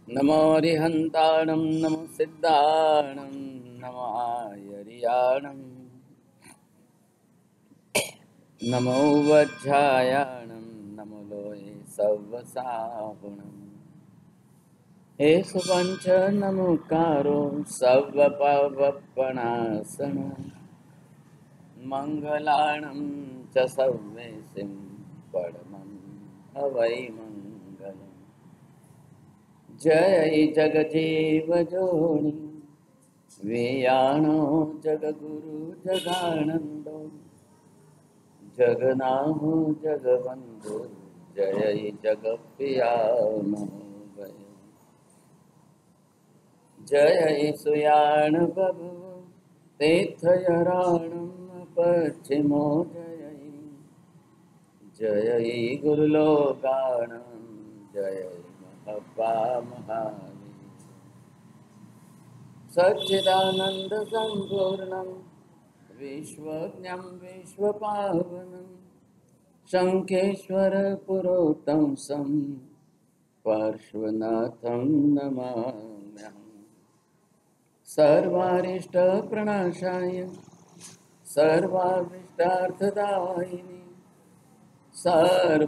नमो रिहन्ताणं नमो सिद्धाणं नमो आयर्याणं नमो वज्रायाणं नमो लोये सव्वसाहुणम् हे सुपञ्च नमोकारो सव्वपावपणासनं मङ्गलाणं च सव्वेसिं परमं हवै मङ्गलम् जय जगजीव जोनि वेयाणो जगगुरु जगानन्दो जगनाहो जगबन्धु जय जगप्रियामो भय जय सुयाण बभु तीर्थयराणं पश्चिमो जय गुरुलोकाणं जय महब्बा महावीर सच्चिदानंद संपूर्णं विश्वज्ञं विश्वपावनं शंखेश्वर पुरोत्तंसं पार्श्वनाथं नमाम्यहम् सर्वारिष्टप्रणाशाय सर्वाभीष्टार्थदायिने सर्वलब्धिनिधानाय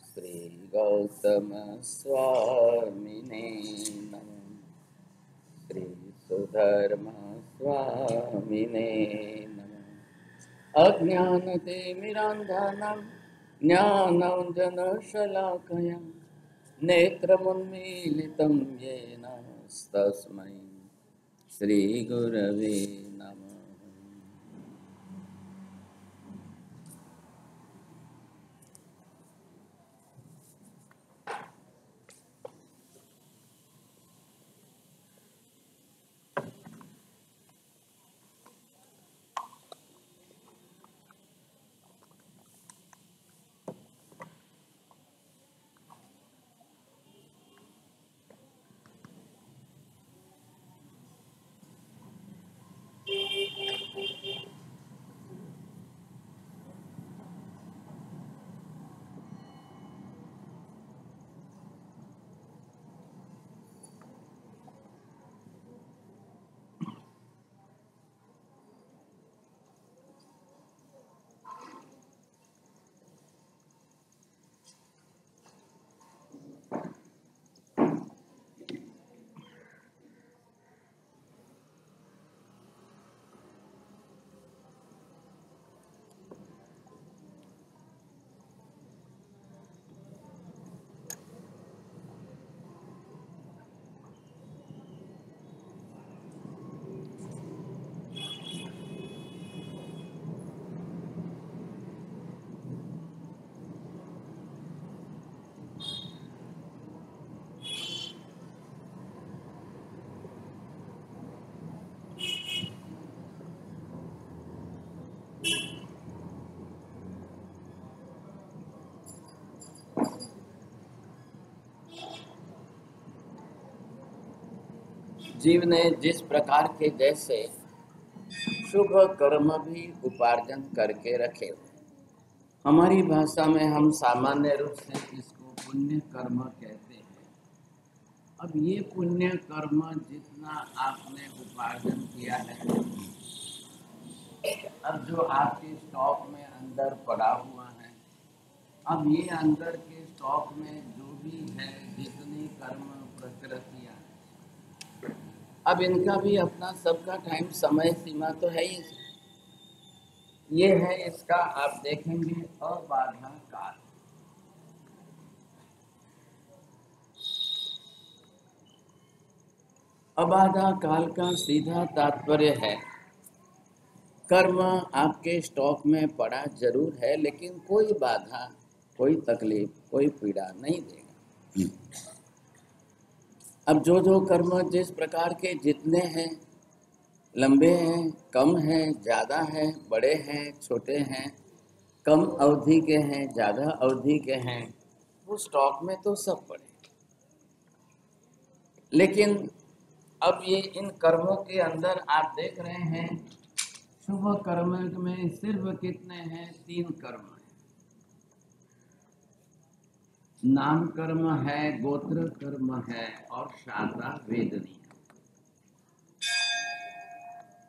श्री गौतम स्वामिने नमः। श्री सुधर्म स्वामिने नमः। अज्ञानतिमिरान्धानां ज्ञानाञ्जनशलाकया नेत्रमुन्मीलितं येन तस्मै श्रीगुरवे नमः। जीव ने जिस प्रकार के जैसे शुभ कर्म भी उपार्जन करके रखे हुए, हमारी भाषा में हम सामान्य रूप से इसको पुण्य कर्म कहते हैं। अब ये पुण्य कर्म जितना आपने उपार्जन किया है, अब जो आपके स्टॉक में अंदर पड़ा हुआ है, अब ये अंदर के स्टॉक में जो भी है, जितनी कर्म प्रकृतियाँ, अब इनका भी अपना सबका टाइम समय सीमा तो है ही। ये है इसका आप देखेंगे अबाधा काल। अबाधा काल का सीधा तात्पर्य है कर्म आपके स्टॉक में पड़ा जरूर है, लेकिन कोई बाधा, कोई तकलीफ, कोई पीड़ा नहीं देगा। अब जो कर्म जिस प्रकार के जितने हैं, लंबे हैं, कम हैं, ज़्यादा हैं, बड़े हैं, छोटे हैं, कम अवधि के हैं, ज़्यादा अवधि के हैं, वो स्टॉक में तो सब पड़े। लेकिन अब ये इन कर्मों के अंदर आप देख रहे हैं, शुभ कर्म में सिर्फ कितने हैं? 3 कर्म हैं। नाम कर्म है, गोत्र कर्म है और शाखा वेदनी।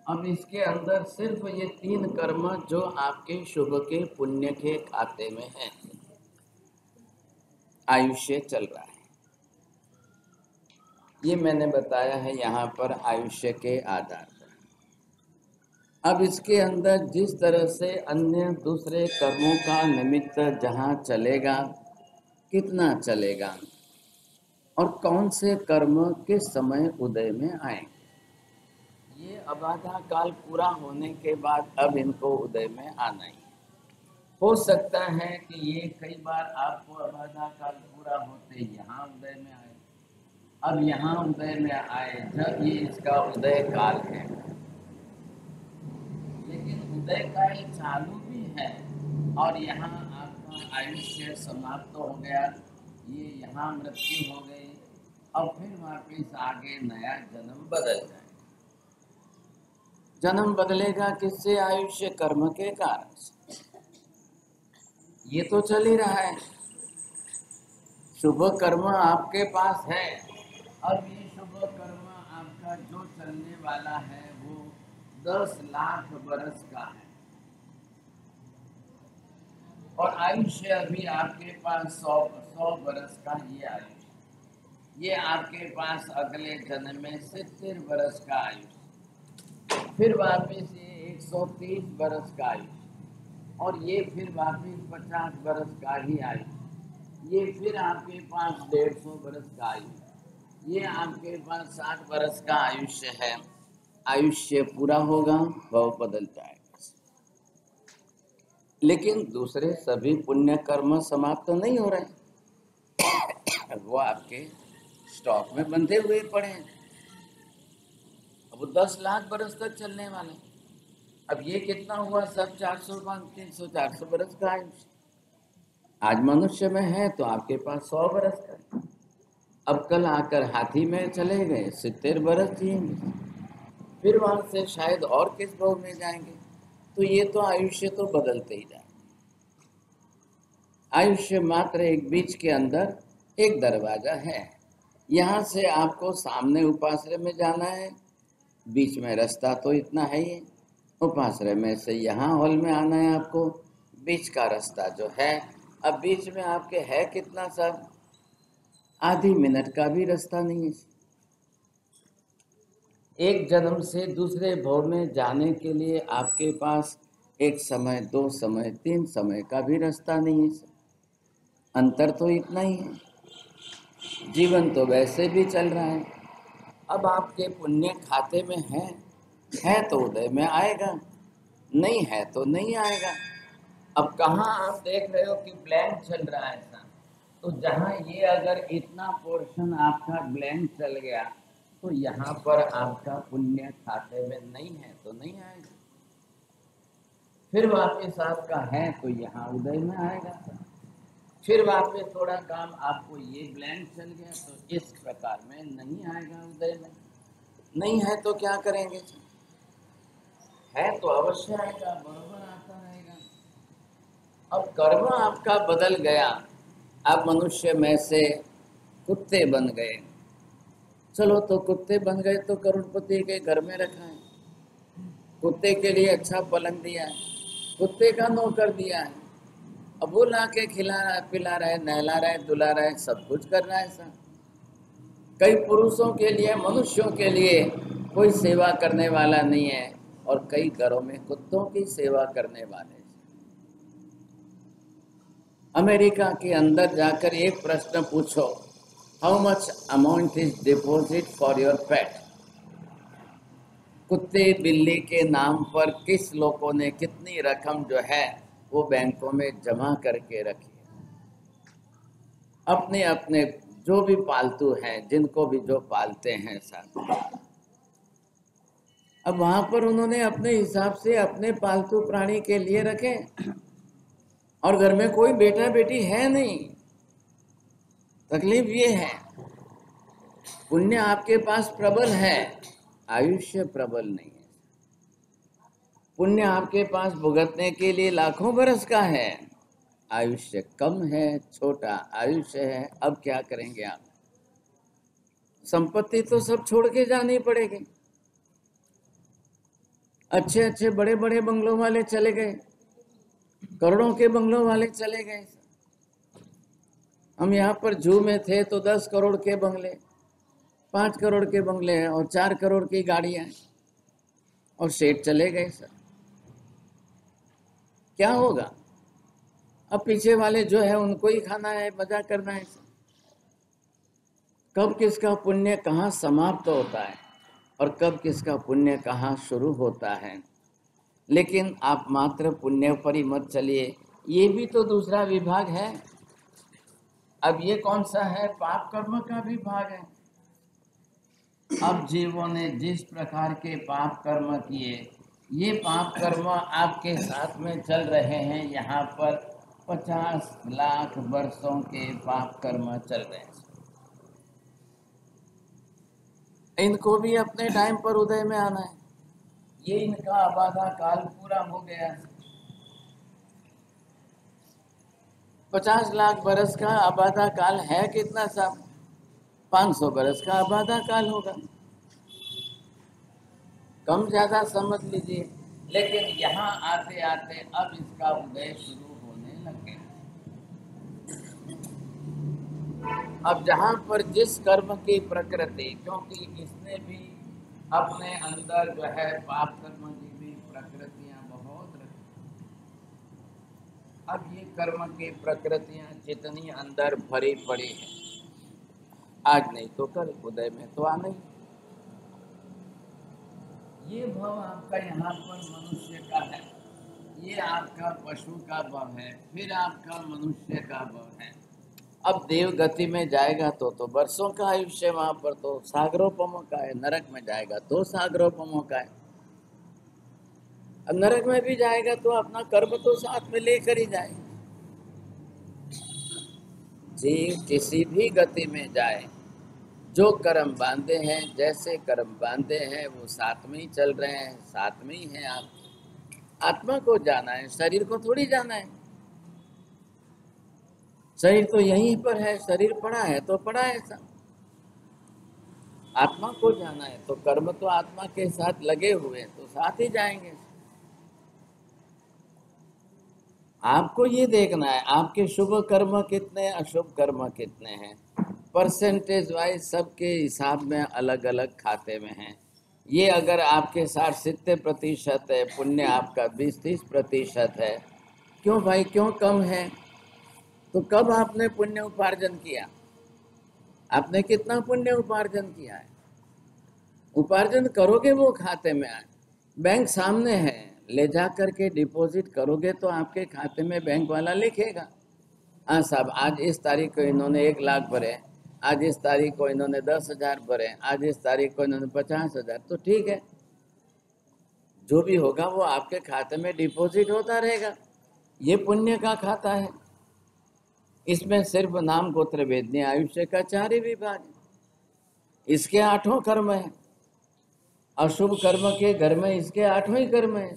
अब इसके अंदर सिर्फ ये 3 कर्म जो आपके शुभ के पुण्य के खाते में है, आयुष्य चल रहा है। ये मैंने बताया है यहाँ पर आयुष्य के आधार पर। अब इसके अंदर जिस तरह से अन्य दूसरे कर्मों का निमित्त जहाँ चलेगा, कितना चलेगा और कौन से कर्म किस समय उदय में आएंगे, ये अबाधा काल पूरा होने के बाद अब इनको उदय में आना ही। हो सकता है कि ये कई बार आपको अबाधा काल पूरा होते यहाँ उदय में आए। अब यहाँ उदय में आए जब ये इसका उदय काल है, लेकिन उदय काल चालू भी है और यहाँ आपका आयुष्य समाप्त हो गया, ये यहाँ मृत्यु हो गई। अब फिर वापिस आगे नया जन्म बदल जाए। जन्म बदलेगा किससे? आयुष्य कर्म के कारण से। ये तो चल ही रहा है, शुभ कर्म आपके पास है। अब ये शुभ कर्म आपका जो चलने वाला है वो 10 लाख बरस का है और आयुष्य अभी आपके पास 100 बरस का ये आयुष्य। ये आपके पास अगले जन्म में 70 बरस का आयुष्य, फिर वापिस ये 130 बरस का आयुष्य और ये फिर वापिस 50 बरस का ही आयुष्य। ये फिर आपके पास 150 बरस का आयुष्य, ये आपके पास 60 बरस का आयुष्य है। आयुष्य पूरा होगा, भव बदल जाएगा। लेकिन दूसरे सभी पुण्य कर्म समाप्त तो नहीं हो रहे, वो आपके स्टॉक में बंधे हुए पड़े हैं। अब वो 10 लाख बरस तक चलने वाले। अब ये कितना हुआ? सब 400 300 400 बरस का आयुष्य। आज मनुष्य में है तो आपके पास 100 बरस का। अब कल आकर हाथी में चले गए, 70 बरस जिएंगे, फिर वहां से शायद और किस भाव में जाएंगे। तो ये तो आयुष्य तो बदलते ही जाए। आयुष्य मात्र एक बीच के अंदर एक दरवाजा है। यहाँ से आपको सामने उपाश्रय में जाना है, बीच में रास्ता तो इतना है ही। उपाश्रय में से यहाँ हॉल में आना है आपको, बीच का रास्ता जो है, अब बीच में आपके है कितना सब? आधी मिनट का भी रास्ता नहीं है। एक जन्म से दूसरे भव में जाने के लिए आपके पास 1 समय 2 समय 3 समय का भी रास्ता नहीं है। अंतर तो इतना ही है। जीवन तो वैसे भी चल रहा है। अब आपके पुण्य खाते में है तो उदय में आएगा, नहीं है तो नहीं आएगा। अब कहाँ आप देख रहे हो कि ब्लैंक चल रहा है ऐसा, तो जहाँ ये अगर इतना पोर्शन आपका ब्लैंक चल गया तो यहाँ पर आपका पुण्य खाते में नहीं है तो नहीं आएगा। फिर वापस आपका है तो यहाँ उदय में आएगा। फिर वापस थोड़ा काम आपको ये ब्लैंक चल गया तो इस प्रकार में नहीं आएगा उदय में। नहीं है तो क्या करेंगे? है तो अवश्य आएगा, बरोबर आता रहेगा। अब कर्म आपका बदल गया, आप मनुष्य में से कुत्ते बन गए। चलो तो कुत्ते बन गए तो करोड़पति के घर में रखा है, कुत्ते के लिए अच्छा पलंग दिया है, कुत्ते का नौकर दिया है। अब वो ला के खिला रहा है, पिला रहा है, नहला रहा है, धुला रहा है, सब कुछ कर रहा है ऐसा। कई पुरुषों के लिए, मनुष्यों के लिए कोई सेवा करने वाला नहीं है और कई घरों में कुत्तों की सेवा करने वाले। अमेरिका के अंदर जाकर एक प्रश्न पूछो, how much amount is deposit for your पेट? कुत्ते बिल्ली के नाम पर किस लोगों ने कितनी रकम जो है वो बैंकों में जमा करके रखी है। अपने अपने जो भी पालतू हैं, जिनको भी जो पालते हैं साथ, अब वहां पर उन्होंने अपने हिसाब से अपने पालतू प्राणी के लिए रखे और घर में कोई बेटा बेटी है नहीं। तकलीफ ये है, पुण्य आपके पास प्रबल है, आयुष्य प्रबल नहीं है। पुण्य आपके पास भुगतने के लिए लाखों बरस का है, आयुष्य कम है, छोटा आयुष्य है, अब क्या करेंगे आप? संपत्ति तो सब छोड़ के जानी पड़ेगी। अच्छे अच्छे बड़े बड़े बंगलों वाले चले गए, करोड़ों के बंगलों वाले चले गए। हम यहाँ पर जू में थे तो 10 करोड़ के बंगले, 5 करोड़ के बंगले हैं और 4 करोड़ की गाड़ियां हैं, और सेठ चले गए सर। क्या होगा? अब पीछे वाले जो है उनको ही खाना है, मजा करना है सर। कब किसका पुण्य कहाँ समाप्त होता है और कब किसका पुण्य कहाँ शुरू होता है। लेकिन आप मात्र पुण्य पर ही मत चलिए, ये भी तो दूसरा विभाग है। अब ये कौन सा है? पाप कर्म का विभाग है। अब जीवों ने जिस प्रकार के पाप कर्म किए, ये पाप कर्म आपके साथ में चल रहे हैं। यहाँ पर 50 लाख वर्षों के पाप कर्म चल रहे हैं। इनको भी अपने टाइम पर उदय में आना है। ये इनका आबादा काल पूरा हो गया। 50 लाख बरस का आबादा काल है कितना साहब? 500 बरस का आबादा काल होगा, कम ज्यादा समझ लीजिए। लेकिन यहाँ आते आते अब इसका उदय शुरू होने लग गया। अब जहाँ पर जिस कर्म की प्रकृति, क्योंकि इसने भी अपने अंदर जो है पाप कर्म की भी प्रकृतियां बहुत रखी। अब ये कर्म की प्रकृतियां जितनी अंदर भरी पड़ी है, आज नहीं तो कल उदय में तो आना ही। ये भाव आपका यहाँ पर मनुष्य का है, ये आपका पशु का भाव है, फिर आपका मनुष्य का भाव है। अब देव गति में जाएगा तो वर्षों का आयुष्य, वहां पर तो सागरोपमों का है। नरक में जाएगा तो सागरोपमों का है। अब नरक में भी जाएगा तो अपना कर्म तो साथ में लेकर ही जाए। जीव किसी भी गति में जाए, जो कर्म बांधे हैं, जैसे कर्म बांधे हैं, वो साथ में ही चल रहे हैं, साथ में ही है। आप आत्मा को जाना है, शरीर को थोड़ी जाना है। शरीर तो यहीं पर है, शरीर पड़ा है तो पड़ा है सब। आत्मा को जाना है तो कर्म तो आत्मा के साथ लगे हुए हैं, तो साथ ही जाएंगे। आपको ये देखना है आपके शुभ कर्म कितने, अशुभ कर्म कितने हैं। परसेंटेज वाइज सबके हिसाब में अलग अलग खाते में हैं। ये अगर आपके 60-70% है, पुण्य आपका 20-30% है। क्यों भाई, क्यों कम है? तो कब आपने पुण्य उपार्जन किया? आपने कितना पुण्य उपार्जन किया है? उपार्जन करोगे वो खाते में आए। बैंक सामने है, ले जा करके डिपॉजिट करोगे तो आपके खाते में बैंक वाला लिखेगा, हाँ साहब आज इस तारीख को इन्होंने 1 लाख भरे, आज इस तारीख को इन्होंने 10,000 भरे, आज इस तारीख को इन्होंने 50,000। तो ठीक है, जो भी होगा वो आपके खाते में डिपॉजिट होता रहेगा। ये पुण्य का खाता है। इसमें सिर्फ नाम गोत्र वेदनी आयुष्य का 4 ही विभाग है। इसके 8 कर्म है। अशुभ कर्म के घर में इसके 8 ही कर्म है।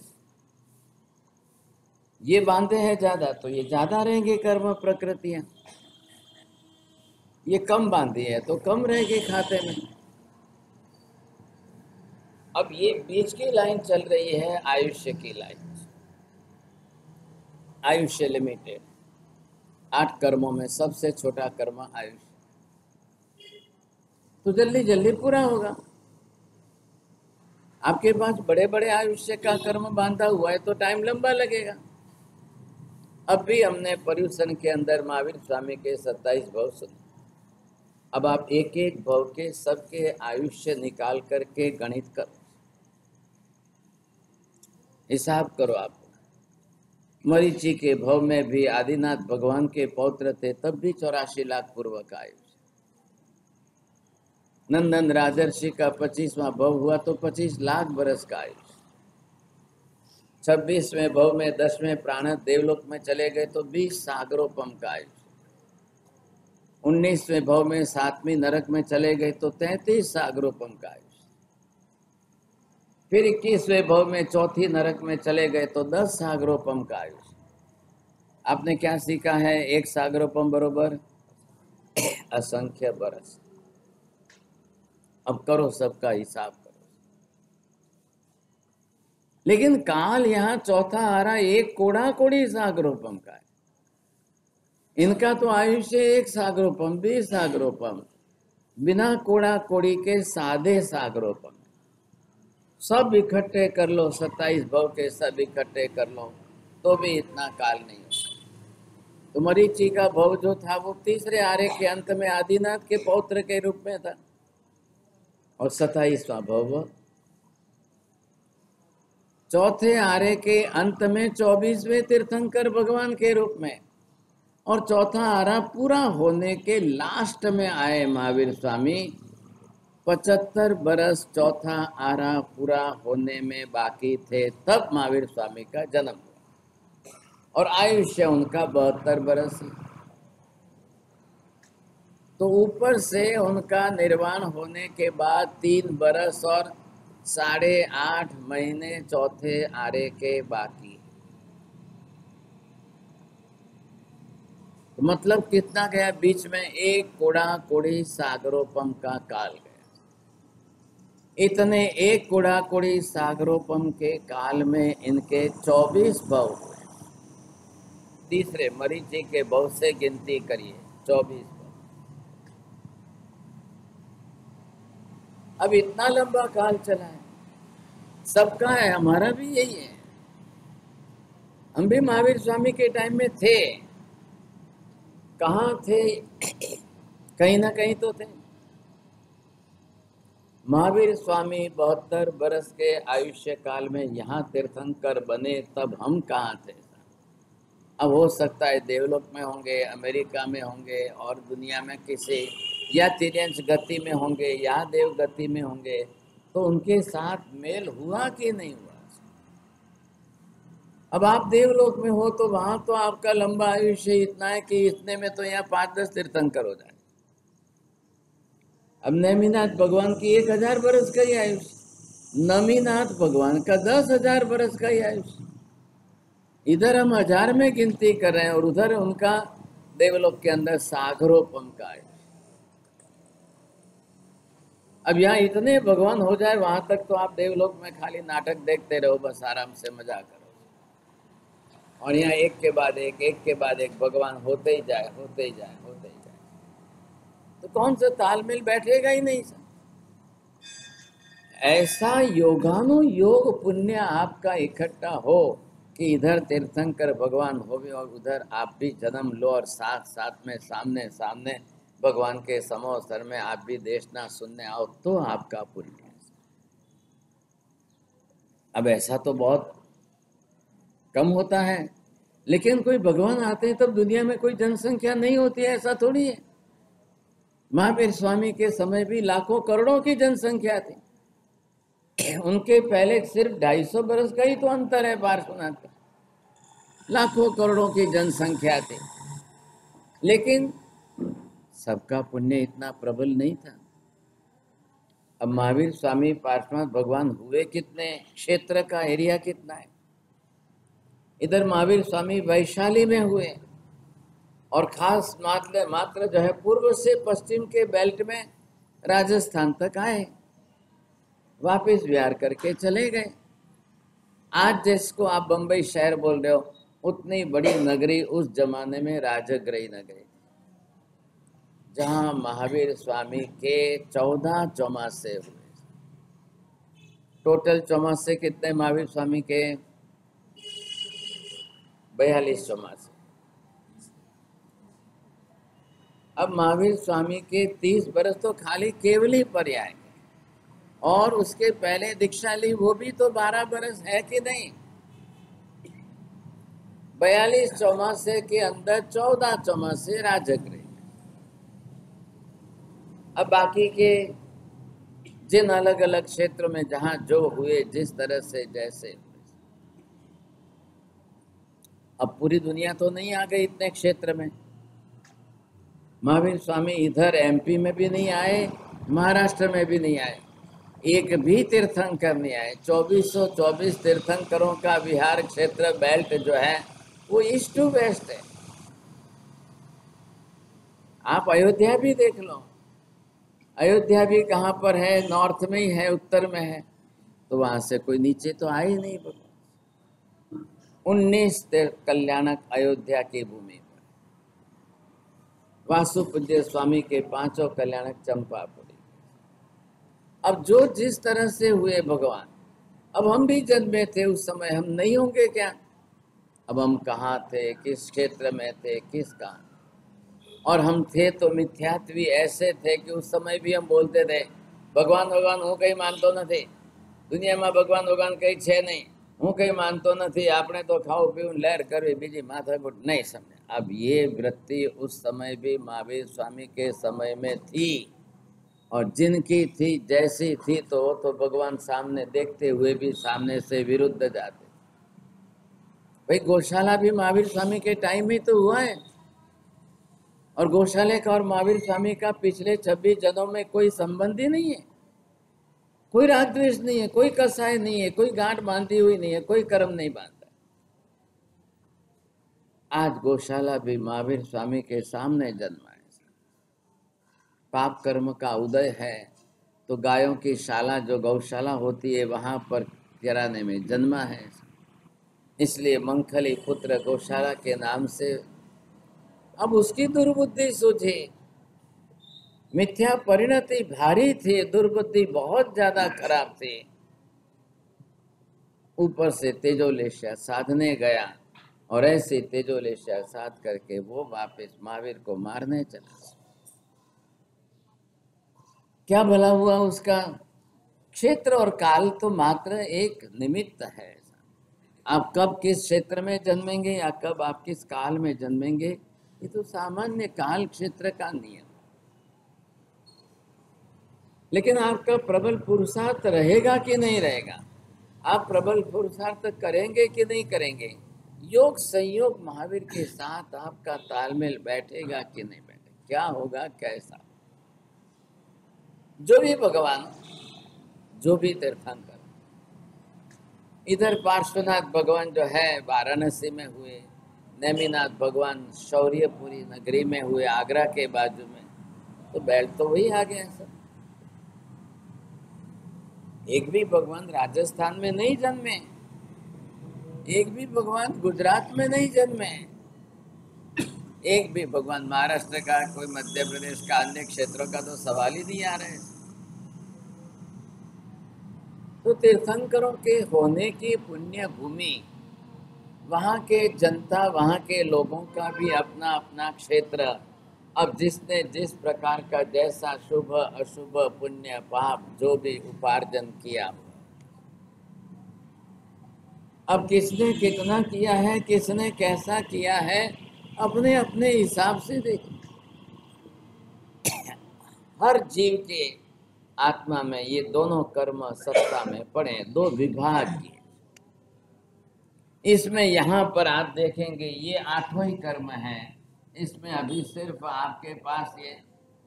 ये बांधे हैं ज्यादा तो ये ज्यादा रहेंगे कर्म प्रकृतियां, ये कम बांधी है तो कम रहेगी खाते में। अब ये बीच की लाइन चल रही है आयुष्य की लाइन। आयुष्य लिमिटेड, 8 कर्मों में सबसे छोटा कर्म आयुष्य, तो जल्दी जल्दी पूरा होगा। आपके पास बड़े बड़े आयुष्य का कर्म बांधा हुआ है तो टाइम लंबा लगेगा। अब भी हमने पर्यूषण के अंदर महावीर स्वामी के 27 भव सुने। अब आप एक एक भव के सबके आयुष्य निकाल करके गणित करो, हिसाब करो। आप मरीचि के भव में भी आदिनाथ भगवान के पौत्र थे, तब भी 84 लाख पूर्व का आयुष्य। नंदन राजर्षि का 25वां भव हुआ तो 25 लाख बरस का आयुष्य। 26वें भव में 10वें प्राण देवलोक में चले गए तो 20 सागरोपम का आयुष्य। 19वें भव में 7वीं नरक में चले गए तो 33 सागरोपम का आयुष्य। फिर 21वें भव में 4थी नरक में चले गए तो 10 सागरोपम का आयुष्य। आपने क्या सीखा है? एक सागरोपम बरोबर असंख्य बरस। अब करो सबका हिसाब करो। लेकिन काल यहाँ चौथा आ रहा एक कोड़ा कोड़ी सागरोपम का है। इनका तो आयुष्य एक सागरोपम, 20 सागरोपम, बिना कोड़ा कोड़ी के साधे सागरोपम। सब इकट्ठे कर लो, 27 भव के सब इकट्ठे कर लो तो भी इतना काल नहीं होगा। तो मरीचि का भव जो था वो तीसरे आर्य के अंत में आदिनाथ के पौत्र के रूप में था, और 27वां भव चौथे आर्य के अंत में 24वें तीर्थंकर भगवान के रूप में, और चौथा आरा पूरा होने के लास्ट में आए महावीर स्वामी। 75 बरस चौथा आरा पूरा होने में बाकी थे, तब महावीर स्वामी का जन्म हुआ, और आयुष्य उनका 72 बरस है। तो ऊपर से उनका निर्वाण होने के बाद 3 बरस और 8.5 महीने चौथे आरे के बाकी। तो मतलब कितना गया बीच में? एक कोड़ा कोड़ी सागरोपम का काल गया। इतने एक कोड़ा कोड़ी सागरोपम के काल में इनके 24 भव हुए। तीसरे मरीचि के भव से गिनती करिए, 24 भव। अब इतना लंबा काल चला है, सबका है, हमारा भी यही है। हम भी महावीर स्वामी के टाइम में थे। कहाँ थे? कहीं ना कहीं तो थे। महावीर स्वामी 72 बरस के आयुष्य काल में यहाँ तीर्थंकर बने, तब हम कहाँ थे? अब हो सकता है देवलोक में होंगे, अमेरिका में होंगे, और दुनिया में किसी या तिर्यंश गति में होंगे, या देव गति में होंगे। तो उनके साथ मेल हुआ कि नहीं हुआ? अब आप देवलोक में हो तो वहां तो आपका लंबा आयुष्य इतना है कि इतने में तो यहाँ 5-10 तीर्थंकर हो जाए। अब नेमिनाथ भगवान की 1000 बरस का ही आयुष्य, नमीनाथ भगवान का 10,000 बरस का ही आयुष्य। इधर हम 1000 में गिनती कर रहे हैं, और उधर उनका देवलोक के अंदर सागरोपम का आयुष्य। अब यहाँ इतने भगवान हो जाए, वहां तक तो आप देवलोक में खाली नाटक देखते रहो, बस आराम से मजा करो। और यहाँ एक के बाद एक भगवान होते ही जाए, होते ही जाए, होते ही जाए। तो कौन सा तालमेल बैठेगा ही नहीं सर। ऐसा योगानुयोग पुण्य आपका इकट्ठा हो कि इधर तीर्थंकर भगवान हो भी, और उधर आप भी जन्म लो, और साथ साथ में सामने सामने भगवान के समोसर में आप भी देखना सुनने आओ, तो आपका पुण्य है। अब ऐसा तो बहुत कम होता है। लेकिन कोई भगवान आते हैं तब दुनिया में कोई जनसंख्या नहीं होती है, ऐसा थोड़ी है। महावीर स्वामी के समय भी लाखों करोड़ों की जनसंख्या थी। उनके पहले सिर्फ 250 बरस का ही तो अंतर है पार्श्वनाथ का। लाखों करोड़ों की जनसंख्या थी, लेकिन सबका पुण्य इतना प्रबल नहीं था। अब महावीर स्वामी पार्श्वनाथ भगवान हुए कितने, क्षेत्र का एरिया कितना है? इधर महावीर स्वामी वैशाली में हुए, और खास मात्र जो है पूर्व से पश्चिम के बेल्ट में राजस्थान तक आए, वापस बिहार करके चले गए। आज जिसको आप बंबई शहर बोल रहे हो, उतनी बड़ी नगरी उस जमाने में राजगृही नगरी, जहां महावीर स्वामी के 14 चौमासे हुए। टोटल चौमासे कितने महावीर स्वामी के? 42 चौमासे। अब महावीर स्वामी के 30 बरस तो खाली केवली पर्याय, और उसके पहले दीक्षा ली वो भी तो 12 बरस है कि नहीं? 42 चौमासे के अंदर 14 चौमासे राजगृह। अब बाकी के जिन अलग अलग क्षेत्रों में जहां जो हुए, जिस तरह से जैसे, अब पूरी दुनिया तो नहीं आ गई इतने क्षेत्र में। महावीर स्वामी इधर एमपी में भी नहीं आए, महाराष्ट्र में भी नहीं आए, एक भी तीर्थंकर नहीं आए। 2424 तीर्थंकरों का विहार क्षेत्र बेल्ट जो है वो ईस्ट टू वेस्ट है। आप अयोध्या भी देख लो, अयोध्या भी कहाँ पर है? नॉर्थ में ही है, उत्तर में है, तो वहां से कोई नीचे तो आ ही नहीं। 19 कल्याणक अयोध्या की भूमि पर, वासुपूज्य स्वामी के 5 कल्याणक चंपापुरी। अब जो जिस तरह से हुए भगवान, अब हम भी जन्मे थे उस समय, हम नहीं होंगे क्या? अब हम कहाँ थे, किस क्षेत्र में थे, किस कहाँ? और हम थे तो मिथ्यात्वी ऐसे थे कि उस समय भी हम बोलते थे भगवान भगवान हूँ कहीं मानतो નથી, દુનિયામાં ભગવાન ભગવાન કઈ છે नहीं, हूँ कहीं मानतो नहीं, आपने तो खाओ पीऊ लहर करवी बीजी माथाकूट नहीं समझे। अब ये वृत्ति उस समय भी महावीर स्वामी के समय में थी, और जिनकी थी जैसी थी तो वो तो भगवान सामने देखते हुए भी सामने से विरुद्ध जाते। भाई गौशाला भी महावीर स्वामी के टाइम में तो हुआ है, और गौशाले का और महावीर स्वामी का पिछले 26 जन्मों में कोई संबंध ही नहीं है, कोई राग द्वेष नहीं है, कोई कसाय नहीं है, कोई गांठ बांधी हुई नहीं है, कोई कर्म नहीं बांधता। आज गौशाला भी महावीर स्वामी के सामने जन्मा है। पाप कर्म का उदय है तो गायों की शाला जो गौशाला होती है वहां पर चराने में जन्मा है। इसलिए मंखली पुत्र गौशाला के नाम से। अब उसकी दुर्बुद्धि सूझी, मिथ्या परिणति भारी थी, दुर्बुद्धि बहुत ज्यादा खराब थी। ऊपर से तेजोलेशा साधने गया, और ऐसे तेजोलेशा साध करके वो वापस महावीर को मारने चला। क्या भला हुआ उसका? क्षेत्र और काल तो मात्र एक निमित्त है। आप कब किस क्षेत्र में जन्मेंगे या कब आप किस काल में जन्मेंगे, ये तो सामान्य काल क्षेत्र का नियम। लेकिन आपका प्रबल पुरुषार्थ रहेगा कि नहीं रहेगा, आप प्रबल पुरुषार्थ करेंगे कि नहीं करेंगे, योग संयोग महावीर के साथ आपका तालमेल बैठेगा कि नहीं बैठेगा, क्या होगा कैसा? जो भी भगवान, जो भी तीर्थंकर, इधर पार्श्वनाथ भगवान जो है वाराणसी में हुए, नेमिनाथ भगवान शौर्यपुरी नगरी में हुए, आगरा के बाजू में, तो बैठ तो वही आ गए सब। एक भी भगवान राजस्थान में नहीं जन्मे, एक भी भगवान गुजरात में नहीं जन्मे, एक भी भगवान महाराष्ट्र का, कोई मध्य प्रदेश का, अन्य क्षेत्रों का तो सवाल ही नहीं आ रहे। तो तीर्थंकरों के होने की पुण्य भूमि, वहाँ के जनता, वहाँ के लोगों का भी अपना अपना क्षेत्र। अब जिसने जिस प्रकार का जैसा शुभ अशुभ पुण्य पाप जो भी उपार्जन किया, अब किसने कितना किया है, किसने कैसा किया है, अपने अपने हिसाब से देखो। हर जीव के आत्मा में ये दोनों कर्म सत्ता में पड़े, दो विभाग किए। इसमें यहाँ पर आप देखेंगे ये 8वां ही कर्म है, इसमें अभी सिर्फ आपके पास ये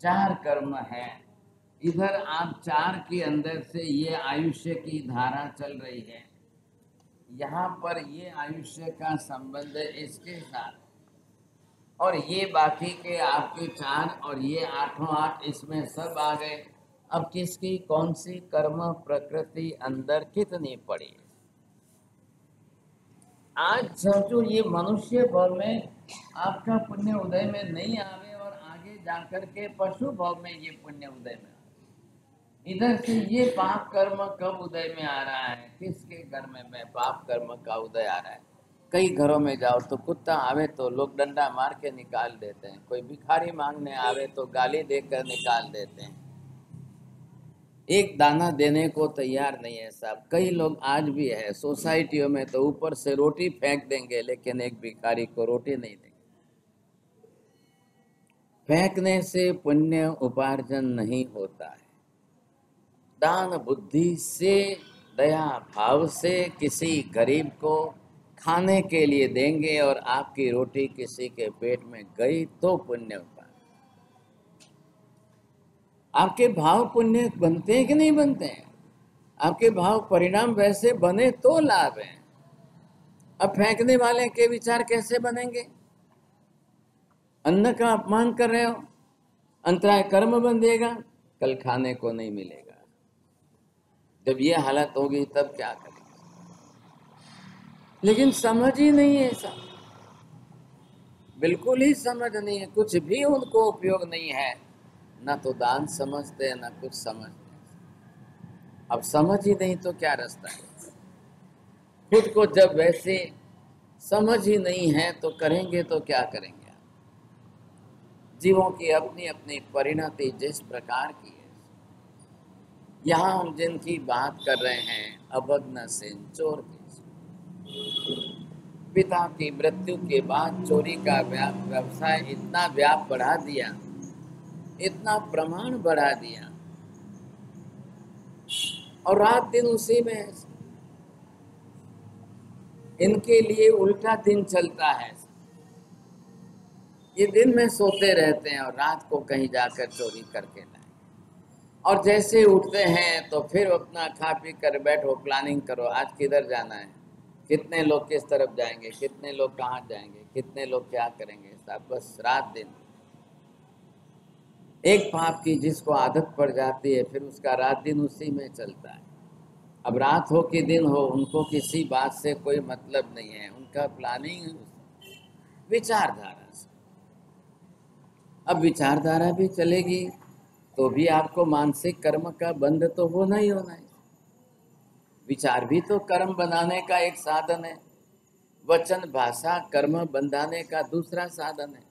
4 कर्म है। इधर आप 4 के अंदर से ये आयुष्य की धारा चल रही है, यहाँ पर ये आयुष्य का संबंध है इसके साथ, और ये बाकी के आपके 4 और ये 8 इसमें सब आ गए। अब किसकी कौन सी कर्म प्रकृति अंदर कितनी पड़ी? आज समझो ये मनुष्य भाव में आपका पुण्य उदय में नहीं आवे, और आगे जाकर के पशु भाव में ये पुण्य उदय में, इधर से ये पाप कर्म कब उदय में आ रहा है, किसके घर में पाप कर्म का उदय आ रहा है? कई घरों में जाओ तो कुत्ता आवे तो लोग डंडा मार के निकाल देते हैं, कोई भिखारी मांगने आवे तो गाली देकर निकाल देते हैं, एक दाना देने को तैयार नहीं है साहब। कई लोग आज भी है सोसाइटियों में तो ऊपर से रोटी फेंक देंगे, लेकिन एक भिखारी को रोटी नहीं देंगे। फेंकने से पुण्य उपार्जन नहीं होता है। दान बुद्धि से, दया भाव से किसी गरीब को खाने के लिए देंगे, और आपकी रोटी किसी के पेट में गई तो पुण्य होता है। आपके भाव पुण्य बनते हैं कि नहीं बनते हैं? आपके भाव परिणाम वैसे बने तो लाभ है। अब फेंकने वाले के विचार कैसे बनेंगे? अन्न का अपमान कर रहे हो, अंतराय कर्म बंधेगा, कल खाने को नहीं मिलेगा। जब ये हालत होगी तब क्या करेंगे? लेकिन समझ ही नहीं है, ऐसा बिल्कुल ही समझ नहीं है, कुछ भी उनको उपयोग नहीं है, ना तो दान समझते ना कुछ समझते। अब समझ ही नहीं तो क्या रास्ता है? खुद को जब वैसे समझ ही नहीं है तो करेंगे तो क्या करेंगे? जीवों की अपनी अपनी परिणति जिस प्रकार की है, यहाँ हम जिनकी बात कर रहे हैं, अभग्न सेन चोर की, पिता की मृत्यु के बाद चोरी का व्यवसाय इतना व्याप बढ़ा दिया, इतना प्रमाण बढ़ा दिया, और रात दिन उसी में है। इनके लिए उल्टा दिन चलता है, ये दिन में सोते रहते हैं और रात को कहीं जाकर चोरी करके लाए, और जैसे उठते हैं तो फिर अपना खा पी कर बैठो, प्लानिंग करो आज किधर जाना है, कितने लोग किस तरफ जाएंगे, कितने लोग कहाँ जाएंगे, कितने लोग क्या करेंगे, सब बस रात दिन। एक पाप की जिसको आदत पड़ जाती है फिर उसका रात दिन उसी में चलता है। अब रात हो कि दिन हो, उनको किसी बात से कोई मतलब नहीं है, उनका प्लानिंग विचारधारा से। अब विचारधारा भी चलेगी तो भी आपको मानसिक कर्म का बंध तो होना ही होना है। विचार भी तो कर्म बनाने का एक साधन है, वचन भाषा कर्म बंधाने का दूसरा साधन है,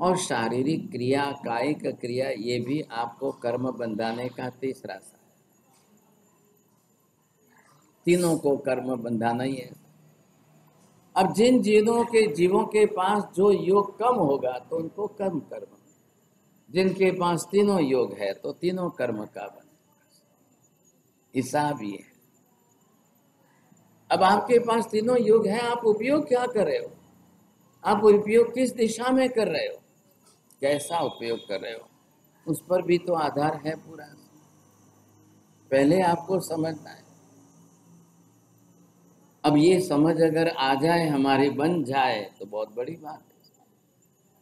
और शारीरिक क्रिया कायिक क्रिया ये भी आपको कर्म बंधाने का तीसरा साधन। तीनों को कर्म बंधाना ही है। अब जिन जीवों के पास जो योग कम होगा तो उनको कम कर्म, जिनके पास तीनों योग है तो तीनों कर्म का बन हिसाब ये है। अब आपके पास तीनों योग है, आप उपयोग क्या कर रहे हो? आप उपयोग किस दिशा में कर रहे हो, कैसा उपयोग कर रहे हो, उस पर भी तो आधार है पूरा। पहले आपको समझना है। अब ये समझ अगर आ जाए, हमारी बन जाए तो बहुत बड़ी बात है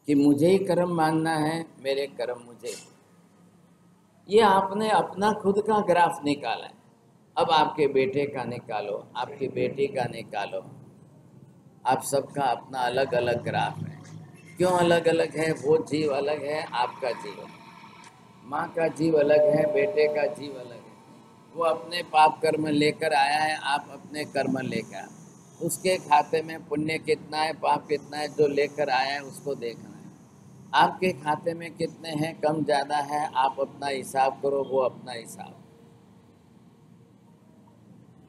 कि मुझे ही कर्म मानना है, मेरे कर्म मुझे। ये आपने अपना खुद का ग्राफ निकाला है, अब आपके बेटे का निकालो, आपकी बेटी का निकालो, आप सबका अपना अलग अलग ग्राफ है। क्यों अलग अलग है? वो जीव अलग है, आपका जीव, माँ का जीव अलग है, बेटे का जीव अलग है। वो अपने पाप कर्म लेकर आया है, आप अपने कर्म लेकर आए। उसके खाते में पुण्य कितना है, पाप कितना है, जो लेकर आया है उसको देखना है। आपके खाते में कितने हैं, कम ज़्यादा है, आप अपना हिसाब करो, वो अपना हिसाब।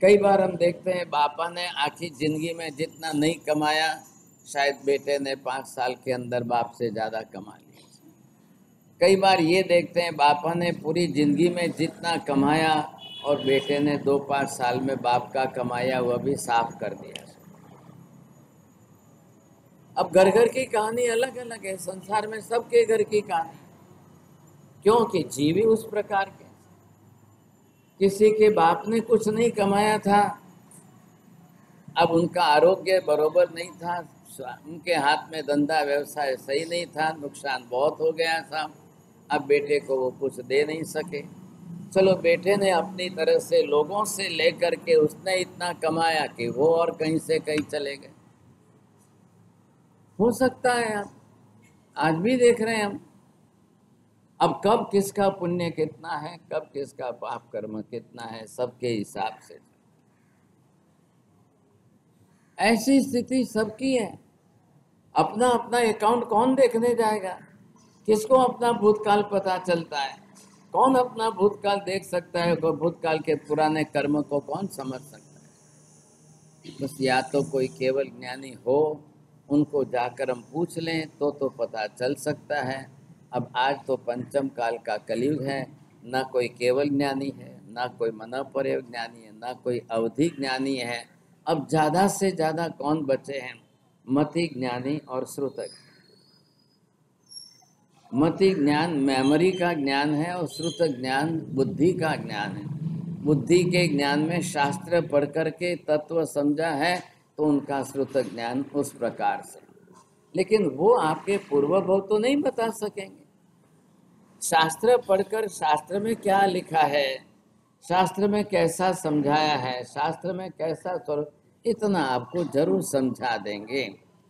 कई बार हम देखते हैं बापा ने आखिरी जिंदगी में जितना नहीं कमाया, शायद बेटे ने 5 साल के अंदर बाप से ज़्यादा कमा लिया। कई बार ये देखते हैं बापा ने पूरी जिंदगी में जितना कमाया और बेटे ने 2-5 साल में बाप का कमाया वह भी साफ कर दिया। अब घर घर की कहानी अलग अलग है, संसार में सबके घर की कहानी, क्योंकि जीव ही उस प्रकार के। किसी के बाप ने कुछ नहीं कमाया था, अब उनका आरोग्य बरोबर नहीं था, उनके हाथ में धंधा व्यवसाय सही नहीं था, नुकसान बहुत हो गया था। अब बेटे को वो कुछ दे नहीं सके। चलो बेटे ने अपनी तरह से लोगों से लेकर के उसने इतना कमाया कि वो और कहीं से कहीं चले गए। हो सकता है, आप आज भी देख रहे हैं हम। अब कब किसका पुण्य कितना है, कब किसका पाप कर्म कितना है, सबके हिसाब से। ऐसी स्थिति सबकी है। अपना अपना अकाउंट कौन देखने जाएगा? किसको अपना भूतकाल पता चलता है? कौन अपना भूतकाल देख सकता है? भूतकाल के पुराने कर्म को कौन समझ सकता है? बस या तो कोई केवल ज्ञानी हो, उनको जाकर हम पूछ लें तो पता चल सकता है। अब आज तो पंचम काल का कलयुग है, ना कोई केवल ज्ञानी है, ना कोई मनोपर्य ज्ञानी है, ना कोई अवधि ज्ञानी है। अब ज़्यादा से ज़्यादा कौन बचे हैं? मति ज्ञानी और श्रुतक। मति ज्ञान मेमोरी का ज्ञान है और श्रुतक ज्ञान बुद्धि का ज्ञान है। बुद्धि के ज्ञान में शास्त्र पढ़ कर के तत्व समझा है तो उनका श्रुत ज्ञान उस प्रकार से, लेकिन वो आपके पूर्व भव तो नहीं बता सकेंगे। शास्त्र पढ़कर शास्त्र में क्या लिखा है, शास्त्र में कैसा समझाया है, शास्त्र में कैसा स्वरूप, इतना आपको जरूर समझा देंगे,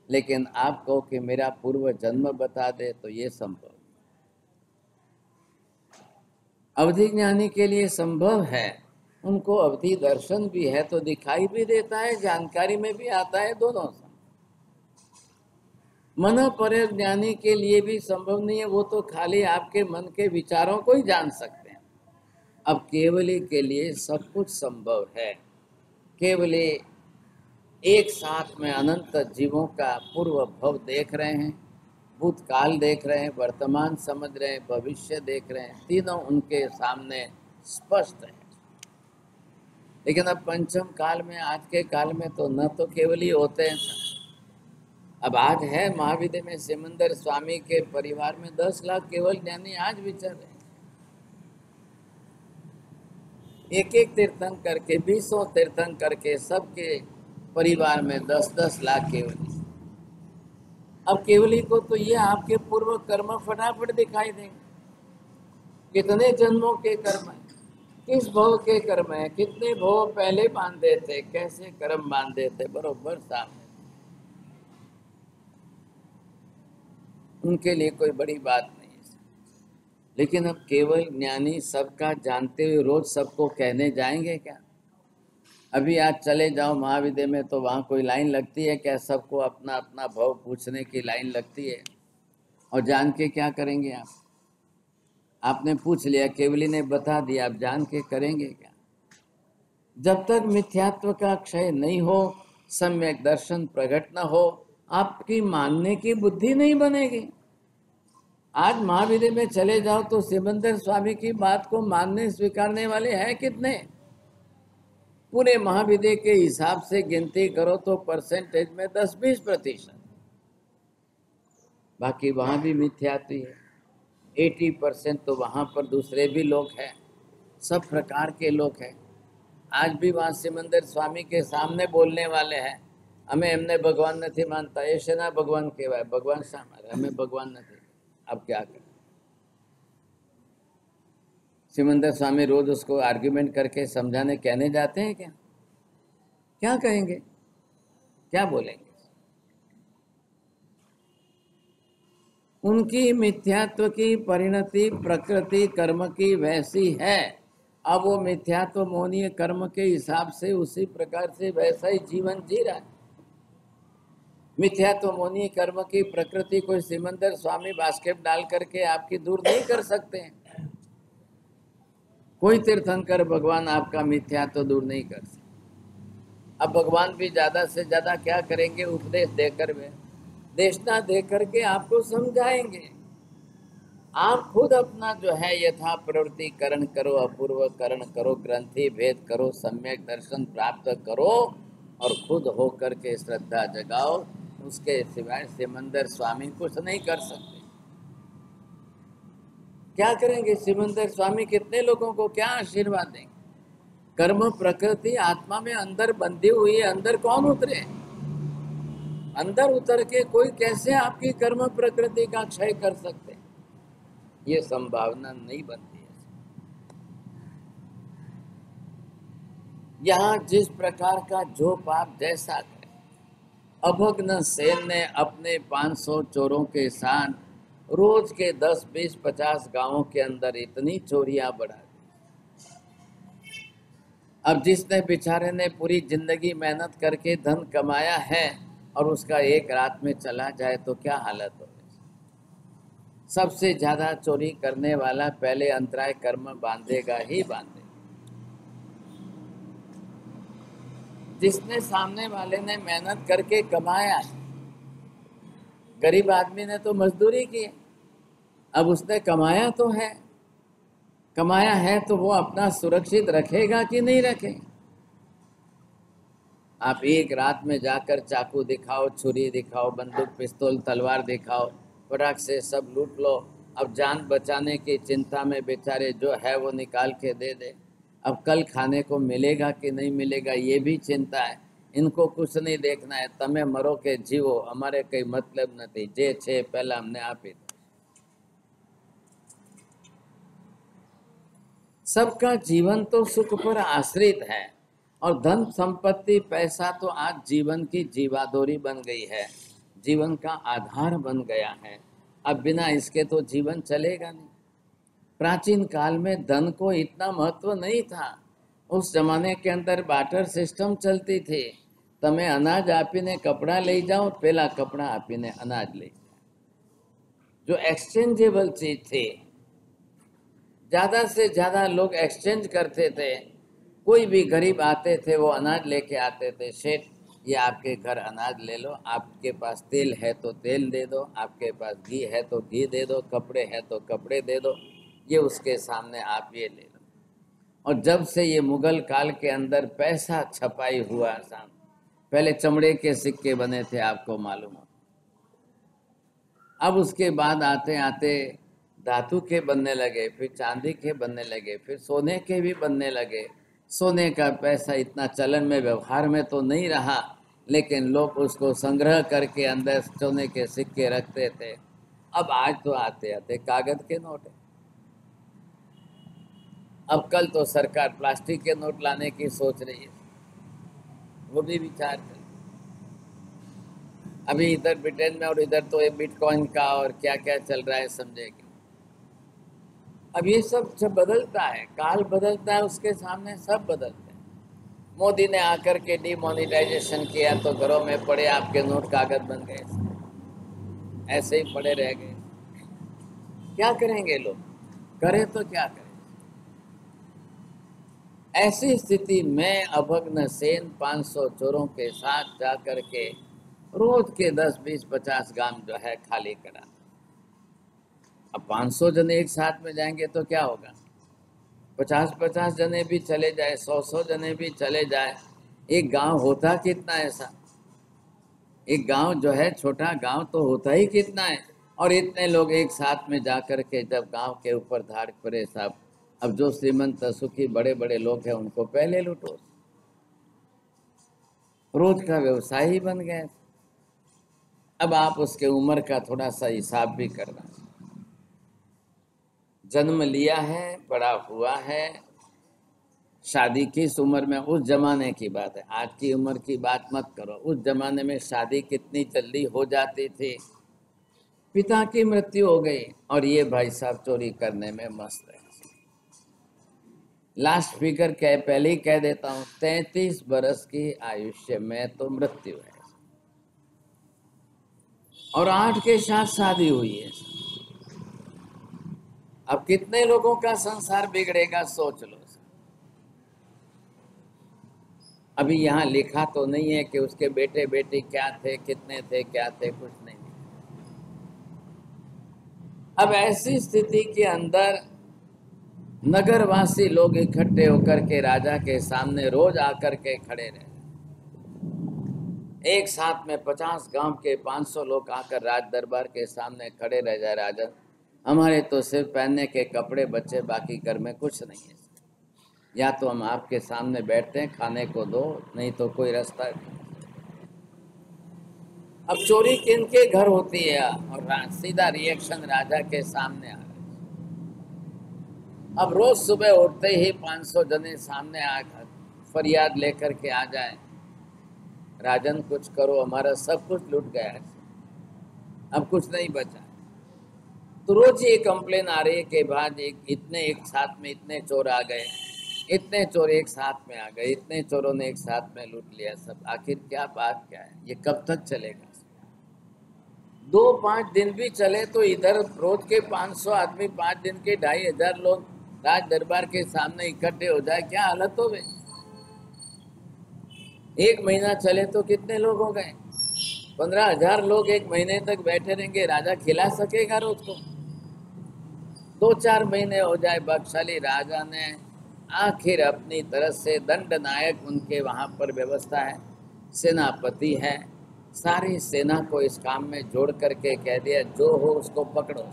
लेकिन आप कहो कि मेरा पूर्व जन्म बता दे तो ये संभव। अवधि ज्ञानी के लिए संभव है, उनको अवधि दर्शन भी है तो दिखाई भी देता है, जानकारी में भी आता है, दोनों से। मन परे ज्ञानी के लिए भी संभव नहीं है, वो तो खाली आपके मन के विचारों को ही जान सकते हैं। अब केवली के लिए सब कुछ संभव है। केवली एक साथ में अनंत जीवों का पूर्व भव देख रहे हैं, भूतकाल देख रहे हैं, वर्तमान समझ रहे हैं, भविष्य देख रहे हैं, तीनों उनके सामने स्पष्ट है। लेकिन अब पंचम काल में, आज के काल में तो न तो केवली होते हैं। अब आज है महाविद्या में सिमंदर स्वामी के परिवार में 10 लाख केवल ज्ञानी आज विचर रहे हैं। एक एक तीर्थन करके, 20 तीर्थन करके सबके परिवार में 10-10 लाख केवली। अब केवली को तो ये आपके पूर्व कर्म फटाफट दिखाई देंगे, कितने जन्मों के कर्म है, किस भव के कर्म है, कितने भव पहले बांधे थे, कैसे कर्म बांधे थे, बरोबर सामने। उनके लिए कोई बड़ी बात नहीं है। लेकिन अब केवल ज्ञानी सबका जानते हुए रोज सबको कहने जाएंगे क्या? अभी आज चले जाओ महाविद्या में तो वहाँ कोई लाइन लगती है क्या? सबको अपना अपना भाव पूछने की लाइन लगती है, और जान के क्या करेंगे आप? आपने पूछ लिया, केवली ने बता दिया, आप जान के करेंगे क्या? जब तक मिथ्यात्व का क्षय नहीं हो, सम्यक दर्शन प्रकट न हो, आपकी मानने की बुद्धि नहीं बनेगी। आज महाविद्या में चले जाओ तो सिमंदर स्वामी की बात को मानने स्वीकारने वाले हैं कितने? पूरे महाविद्या के हिसाब से गिनती करो तो परसेंटेज में 10-20%। बाकी वहां भी मिथ्यात्व है। 80% तो वहां पर दूसरे भी लोग हैं, सब प्रकार के लोग हैं। आज भी वहाँ सिमंदर स्वामी के सामने बोलने वाले हैं, हमें एमने भगवान नहीं मानता, ये शना भगवान कहवाय, भगवान शा मारे, हमें भगवान नहीं। अब क्या करें? सिमंदर स्वामी रोज उसको आर्ग्यूमेंट करके समझाने कहने जाते हैं क्या? क्या कहेंगे, क्या बोलेंगे? उनकी मिथ्यात्व की परिणति प्रकृति कर्म की वैसी है। अब वो मिथ्यात्व मोहनीय कर्म के हिसाब से उसी प्रकार से वैसा ही जीवन जी रहा है। मिथ्यात्व मोहनीय कर्म की प्रकृति कोई सिमंदर स्वामी बास्केट डाल करके आपकी दूर नहीं कर सकते हैं। कोई तीर्थंकर भगवान आपका मिथ्यात्व दूर नहीं कर सकते। अब भगवान भी ज्यादा से ज्यादा क्या करेंगे? उपदेश देकर वे देशना दे करके आपको समझाएंगे। आप खुद अपना जो है यथा प्रवृत्ति करण करो, अपूर्व करण करो, ग्रंथि भेद करो, सम्यक दर्शन प्राप्त करो और खुद होकर के श्रद्धा जगाओ। उसके सिवाय सिमंदर स्वामी कुछ नहीं कर सकते। क्या करेंगे सिमंदर स्वामी? कितने लोगों को क्या आशीर्वाद देंगे? कर्म प्रकृति आत्मा में अंदर बंधी हुई है, अंदर कौन उतरे? अंदर उतर के कोई कैसे आपकी कर्म प्रकृति का क्षय कर सकते? ये संभावना नहीं बनती है। यहाँ जिस प्रकार का जो पाप जैसा करे, अभग्न सेन ने अपने 500 चोरों के साथ रोज के 10, 20, 50 गांवों के अंदर इतनी चोरियां बढ़ा दी। अब जिसने बेचारे ने पूरी जिंदगी मेहनत करके धन कमाया है और उसका एक रात में चला जाए तो क्या हालत हो? सबसे ज्यादा चोरी करने वाला पहले अंतराय कर्म बांधेगा ही बांधेगा। जिसने सामने वाले ने मेहनत करके कमाया है, गरीब आदमी ने तो मजदूरी की, अब उसने कमाया तो है, कमाया है तो वो अपना सुरक्षित रखेगा कि नहीं रखेगा? आप एक रात में जाकर चाकू दिखाओ, छुरी दिखाओ, बंदूक पिस्तौल तलवार दिखाओ, फटाक से सब लूट लो। अब जान बचाने की चिंता में बेचारे जो है वो निकाल के दे दे। अब कल खाने को मिलेगा कि नहीं मिलेगा ये भी चिंता है। इनको कुछ नहीं देखना है, तमे मरो के जीवो, अमारे कई मतलब नहीं, जे छे पहला हमने आपी। सबका जीवन तो सुख पर आश्रित है और धन संपत्ति पैसा तो आज जीवन की जीवादोरी बन गई है, जीवन का आधार बन गया है। अब बिना इसके तो जीवन चलेगा नहीं। प्राचीन काल में धन को इतना महत्व नहीं था। उस जमाने के अंदर बाटर सिस्टम चलती थी। तमे अनाज आपीने कपड़ा ले जाओ, पहला कपड़ा आपीने अनाज ले जाओ, जो एक्सचेंजेबल चीज थी। ज्यादा से ज्यादा लोग एक्सचेंज करते थे। कोई भी गरीब आते थे वो अनाज लेके आते थे, सेठ ये आपके घर अनाज ले लो, आपके पास तेल है तो तेल दे दो, आपके पास घी है तो घी दे दो, कपड़े हैं तो कपड़े दे दो, ये उसके सामने आप ये ले लो। और जब से ये मुगल काल के अंदर पैसा छपाई हुआ, पहले चमड़े के सिक्के बने थे, आपको मालूम हो। अब उसके बाद आते आते धातु के बनने लगे, फिर चांदी के बनने लगे, फिर सोने के भी बनने लगे। सोने का पैसा इतना चलन में व्यवहार में तो नहीं रहा, लेकिन लोग उसको संग्रह करके अंदर सोने के सिक्के रखते थे। अब आज तो आते आते कागज के नोट है। अब कल तो सरकार प्लास्टिक के नोट लाने की सोच रही है, वो भी विचार कर। अभी इधर ब्रिटेन में और इधर तो ये बिटकॉइन का और क्या क्या चल रहा है, समझेगी। अब ये सब जब बदलता है, काल बदलता है, उसके सामने सब बदलते हैं। मोदी ने आकर के डिमोनेटाइजेशन किया तो घरों में पड़े आपके नोट कागज बन गए, ऐसे ही पड़े रह गए। क्या करेंगे लोग? करें तो क्या करें? ऐसी स्थिति में अभग्न सेन 500 चोरों के साथ जाकर के रोज के 10, 20, 50 गांव जो है खाली करा। अब 500 जने एक साथ में जाएंगे तो क्या होगा? 50-50 जने भी चले जाए, 100-100 जने भी चले जाए, एक गांव होता कितना ऐसा? एक गांव जो है छोटा गांव तो होता ही कितना है। और इतने लोग एक साथ में जाकर के जब गांव के ऊपर धाड़ पड़े साहब, अब जो श्रीमंत सुखी बड़े बड़े लोग हैं उनको पहले लूटो, रोज का व्यवसाय ही बन गया। अब आप उसके उम्र का थोड़ा सा हिसाब भी करना। जन्म लिया है, बड़ा हुआ है, शादी किस उम्र में, उस जमाने की बात है, आज की उम्र की बात मत करो। उस जमाने में शादी कितनी जल्दी हो जाती थी। पिता की मृत्यु हो गई और ये भाई साहब चोरी करने में मस्त है। लास्ट फिगर कह पहले ही कह देता हूं, 33 बरस की आयुष्य में तो मृत्यु है और 8 के साथ शादी हुई है। अब कितने लोगों का संसार बिगड़ेगा, सोच लो। अभी यहाँ लिखा तो नहीं है कि उसके बेटे बेटी क्या थे, कितने थे, क्या थे, कुछ नहीं। अब ऐसी स्थिति के अंदर नगरवासी लोग इकट्ठे होकर के राजा के सामने रोज आकर के खड़े रहे। एक साथ में 50 गांव के 500 लोग आकर राज दरबार के सामने खड़े रह जाए। राजा, हमारे तो सिर्फ पहनने के कपड़े बचे, बाकी घर में कुछ नहीं है, या तो हम आपके सामने बैठते हैं, खाने को दो, नहीं तो कोई रास्ता नहीं। अब चोरी किनके घर होती है? और सीधा रिएक्शन राजा के सामने आ रहा है। अब रोज सुबह उठते ही 500 जने सामने आकर फरियाद लेकर के आ जाए, राजन कुछ करो, हमारा सब कुछ लूट गया है, अब कुछ नहीं बचा। तो रोज ये कंप्लेन आ रही है कि बाद इतने एक साथ में इतने चोर आ गए, इतने चोर एक साथ में आ गए, इतने चोरों ने एक साथ में लूट लिया सब। आखिर क्या बात क्या है? ये कब तक चलेगा? 2-5 दिन भी चले तो इधर रोज के 500 आदमी 5 दिन के 2500 लोग राज दरबार के सामने इकट्ठे हो जाए, क्या हालत हो गई? 1 महीना चले तो कितने लोग हो गए? 15,000 लोग 1 महीने तक बैठे रहेंगे, राजा खिला सकेगा रोज को? 2-4 महीने हो जाए, बख्शाली राजा ने आखिर अपनी तरफ से दंड नायक उनके वहां पर व्यवस्था है, सेनापति है, सारी सेना को इस काम में जोड़ करके कह दिया, जो हो उसको पकड़ो,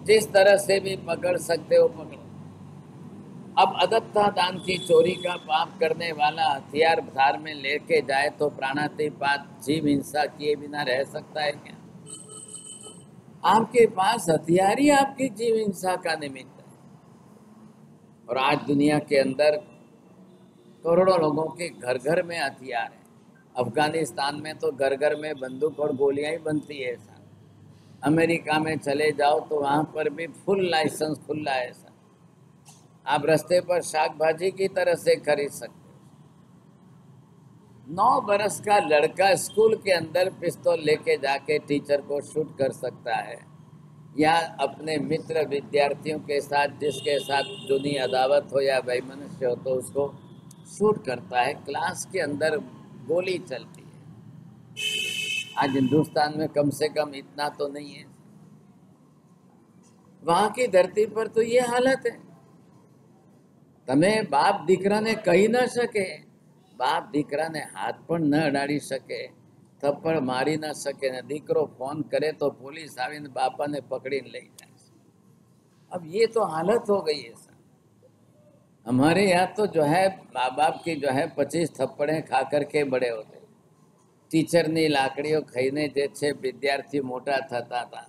जिस तरह से भी पकड़ सकते हो पकड़ो। अब अदत्ता दान की चोरी का पाप करने वाला हथियार धार में लेके जाए तो प्राणातिपात जीव हिंसा किए बिना रह सकता है क्या? आपके पास हथियार ही आपकी जीव हिंसा का निमित्त है। और आज दुनिया के अंदर करोड़ों लोगों के घर घर में हथियार है। अफगानिस्तान में तो घर घर में बंदूक और गोलियां ही बनती है सर। अमेरिका में चले जाओ तो वहां पर भी फुल लाइसेंस खुला है सर। आप रास्ते पर शाक भाजी की तरह से खरीद सकते हो। 9 बरस का लड़का स्कूल के अंदर पिस्तौल लेके जाके टीचर को शूट कर सकता है, या अपने मित्र विद्यार्थियों के साथ जिसके साथ जुनी अदावत हो या वैमनस्य हो तो उसको शूट करता है। क्लास के अंदर गोली चलती है। आज हिंदुस्तान में कम से कम इतना तो नहीं है। वहां की धरती पर तो ये हालत है। तमें बाप દીકરા ને કહી ન શકે, બાપ દીકરાને હાથ પણ ન અડાડી શકે, થપ્પડ મારી ન શકે ને દીકરો ફોન करे तो पुलिस आવીને બાપાને પકડીને લઈ જાય। अब ये तो हालत हो गई है सर। हमारे यहाँ तो जो है माँ बाप की जो है 25 थप्पड़े खा करके बड़े होते। टीचरनी लाकड़ीઓ ખાઈને જે છે વિદ્યાર્થી મોટા થતા હતા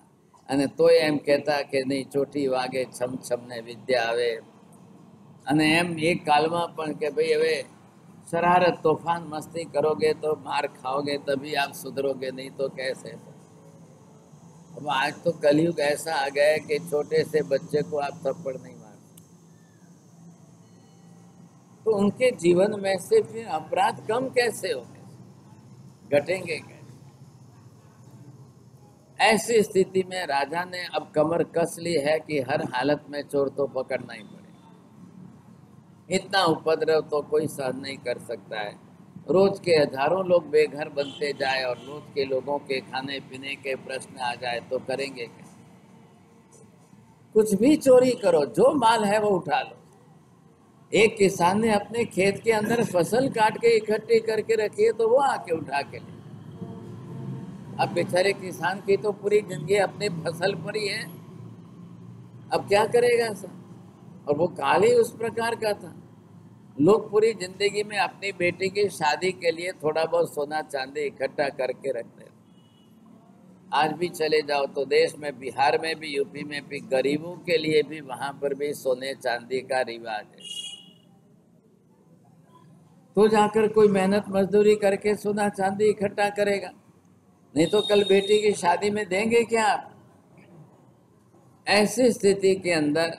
અને તોય એમ કહેતા કે નહીં ચોટી વાગે છમ છમ ને વિદ્યા આવે। અને એમ એક કાલમાં પણ કે ભાઈ હવે शरारत तूफान मस्ती करोगे तो मार खाओगे, तभी आप सुधरोगे, नहीं तो कैसे। अब आज तो कलयुग ऐसा आ गया है कि छोटे से बच्चे को आप थप्पड़ नहीं मारते। तो उनके जीवन में से फिर अपराध कम कैसे होंगे, घटेंगे कैसे? ऐसी स्थिति में राजा ने अब कमर कस ली है कि हर हालत में चोर तो पकड़ना ही पड़ेगा। इतना उपद्रव तो कोई सहन नहीं कर सकता है। रोज के हजारों लोग बेघर बनते जाए और रोज के लोगों के खाने पीने के प्रश्न आ जाए तो करेंगे क्या? कुछ भी चोरी करो, जो माल है वो उठा लो। एक किसान ने अपने खेत के अंदर फसल काट के इकट्ठी करके रखी है तो वो आके उठा के ले। अब बेचारे किसान की तो पूरी जिंदगी अपनी फसल पर ही है, अब क्या करेगा सर? और वो काल ही उस प्रकार का था। लोग पूरी जिंदगी में अपनी बेटी की शादी के लिए थोड़ा बहुत सोना चांदी इकट्ठा करके रखते हैं। आज भी चले जाओ तो देश में, बिहार में भी, यूपी में भी, गरीबों के लिए भी वहां पर भी सोने चांदी का रिवाज है। तो जाकर कोई मेहनत मजदूरी करके सोना चांदी इकट्ठा करेगा, नहीं तो कल बेटी की शादी में देंगे क्या आप? ऐसी स्थिति के अंदर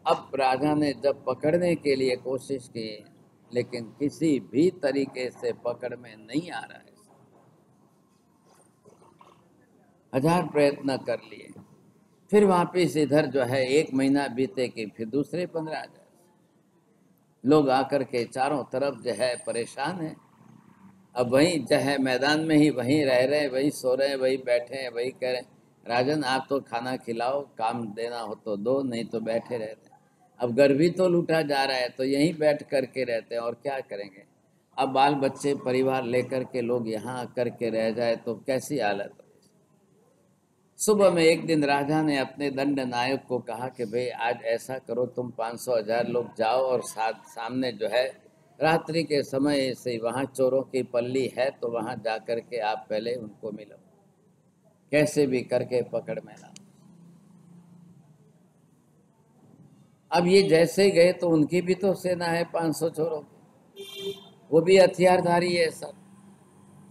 अब राजा ने जब पकड़ने के लिए कोशिश की, लेकिन किसी भी तरीके से पकड़ में नहीं आ रहा है। 1000 प्रयत्न कर लिए, फिर वापिस इधर जो है 1 महीना बीते कि फिर दूसरे 15,000 लोग आकर के चारों तरफ जो है परेशान है। अब वहीं जो है मैदान में ही वहीं रह रहे हैं, वही सो रहे हैं, वही बैठे हैं, वही कह रहे हैं राजन आप तो खाना खिलाओ, काम देना हो तो दो, नहीं तो बैठे रहते हैं। अब घर भी तो लूटा जा रहा है तो यहीं बैठ करके रहते हैं, और क्या करेंगे? अब बाल बच्चे परिवार लेकर के लोग यहाँ आकर के रह जाए तो कैसी हालत हो। सुबह में एक दिन राजा ने अपने दंड नायक को कहा कि भाई आज ऐसा करो, तुम 500,000 लोग जाओ और सामने जो है रात्रि के समय से वहाँ चोरों की पल्ली है तो वहाँ जा कर के आप पहले उनको मिलो, कैसे भी करके पकड़ में लाओ। अब ये जैसे गए तो उनकी भी तो सेना है 500 चोरों की, वो भी हथियारधारी है सब।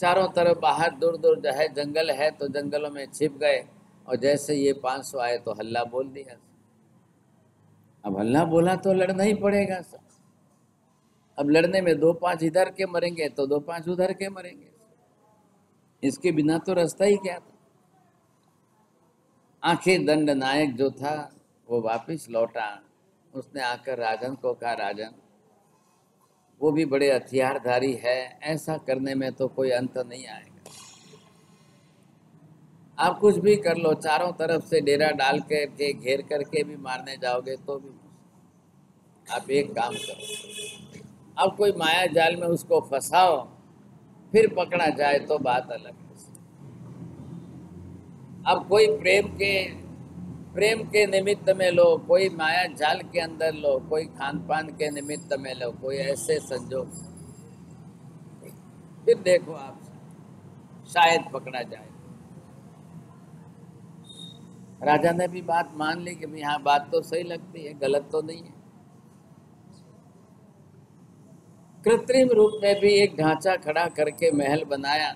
चारों तरफ बाहर दूर दूर जो है जंगल है तो जंगलों में छिप गए, और जैसे ये 500 आए तो हल्ला बोल दिया। अब हल्ला बोला तो लड़ना ही पड़ेगा सब। अब लड़ने में 2-5 इधर के मरेंगे तो 2-5 उधर के मरेंगे, इसके बिना तो रास्ता ही क्या था। आखिर दंड नायक जो था वो वापिस लौटा। उसने आकर राजन को कहा राजन वो भी बड़े हथियारधारी है, ऐसा करने में तो कोई अंत नहीं आएगा। आप कुछ भी कर लो, चारों तरफ से डेरा डाल के घेर करके भी मारने जाओगे तो भी। आप एक काम करो, अब कोई माया जाल में उसको फंसाओ, फिर पकड़ा जाए तो बात अलग है। अब कोई प्रेम के प्रेम के निमित्त में लो, कोई माया जाल के अंदर लो, कोई खान पान के निमित्त में लो, कोई ऐसे संजोग, फिर देखो आप शायद पकड़ा जाए। राजा ने भी बात मान ली कि भाई हाँ बात तो सही लगती है, गलत तो नहीं है। कृत्रिम रूप में भी एक ढांचा खड़ा करके महल बनाया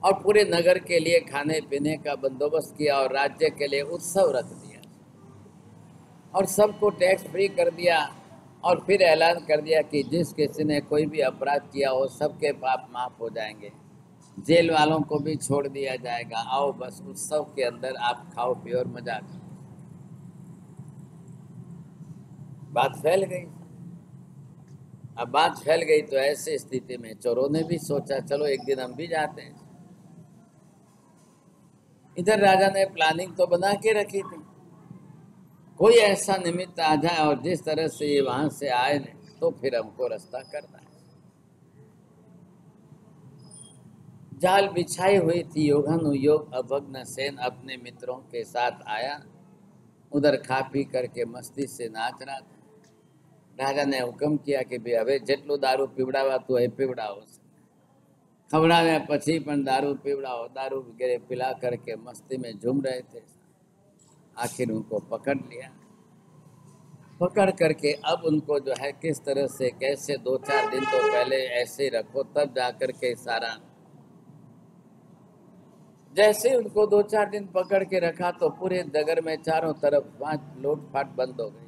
और पूरे नगर के लिए खाने पीने का बंदोबस्त किया और राज्य के लिए उत्सव रख दिया और सबको टैक्स फ्री कर दिया और फिर ऐलान कर दिया कि जिस किसी ने कोई भी अपराध किया हो सबके पाप माफ हो जाएंगे, जेल वालों को भी छोड़ दिया जाएगा, आओ बस उत्सव के अंदर आप खाओ पियो और मजा करो। बात फैल गई। अब बात फैल गई तो ऐसे स्थिति में चोरों ने भी सोचा चलो एक दिन हम भी जाते हैं। इधर राजा ने प्लानिंग तो बना के रखी थी, कोई ऐसा निमित्त आ जाए और जिस तरह से ये वहां से आए तो फिर हमको रास्ता करना है। जाल बिछाई हुई थी, योगानुयोग अभग्न सेन अपने मित्रों के साथ आया, उधर खा पी करके मस्ती से नाच रहा था। राजा ने हुक्म किया कि भाई હવે જેટલું દારૂ પીવડાવાતું હોય પીવડાવો, खवड़ाव्या પછી પણ दारू पीवड़ाओ। दारू वगैरह पिला करके मस्ती में झूम रहे थे। आखिर उनको पकड़ लिया। पकड़ करके अब उनको जो है किस तरह से कैसे 2-4 दिन तो पहले ऐसे ही रखो, तब जाकर के सारा, जैसे उनको 2-4 दिन पकड़ के रखा तो पूरे नगर में चारों तरफ 5 लूटपाट बंद हो गई।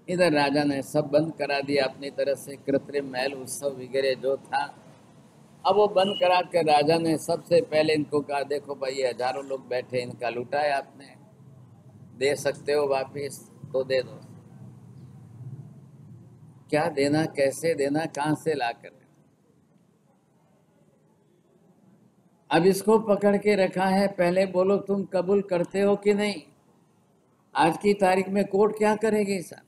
इधर राजा ने सब बंद करा दिया अपनी तरफ से, कृत्रिम महल उत्सव वगैरह जो था अब वो बंद करा के राजा ने सबसे पहले इनको कहा देखो भाई ये हजारों लोग बैठे, इनका लूटा है आपने, दे सकते हो वापिस तो दे दो। क्या देना, कैसे देना, कहां से ला कर, अब इसको पकड़ के रखा है, पहले बोलो तुम कबूल करते हो कि नहीं। आज की तारीख में कोर्ट क्या करेगी साहब,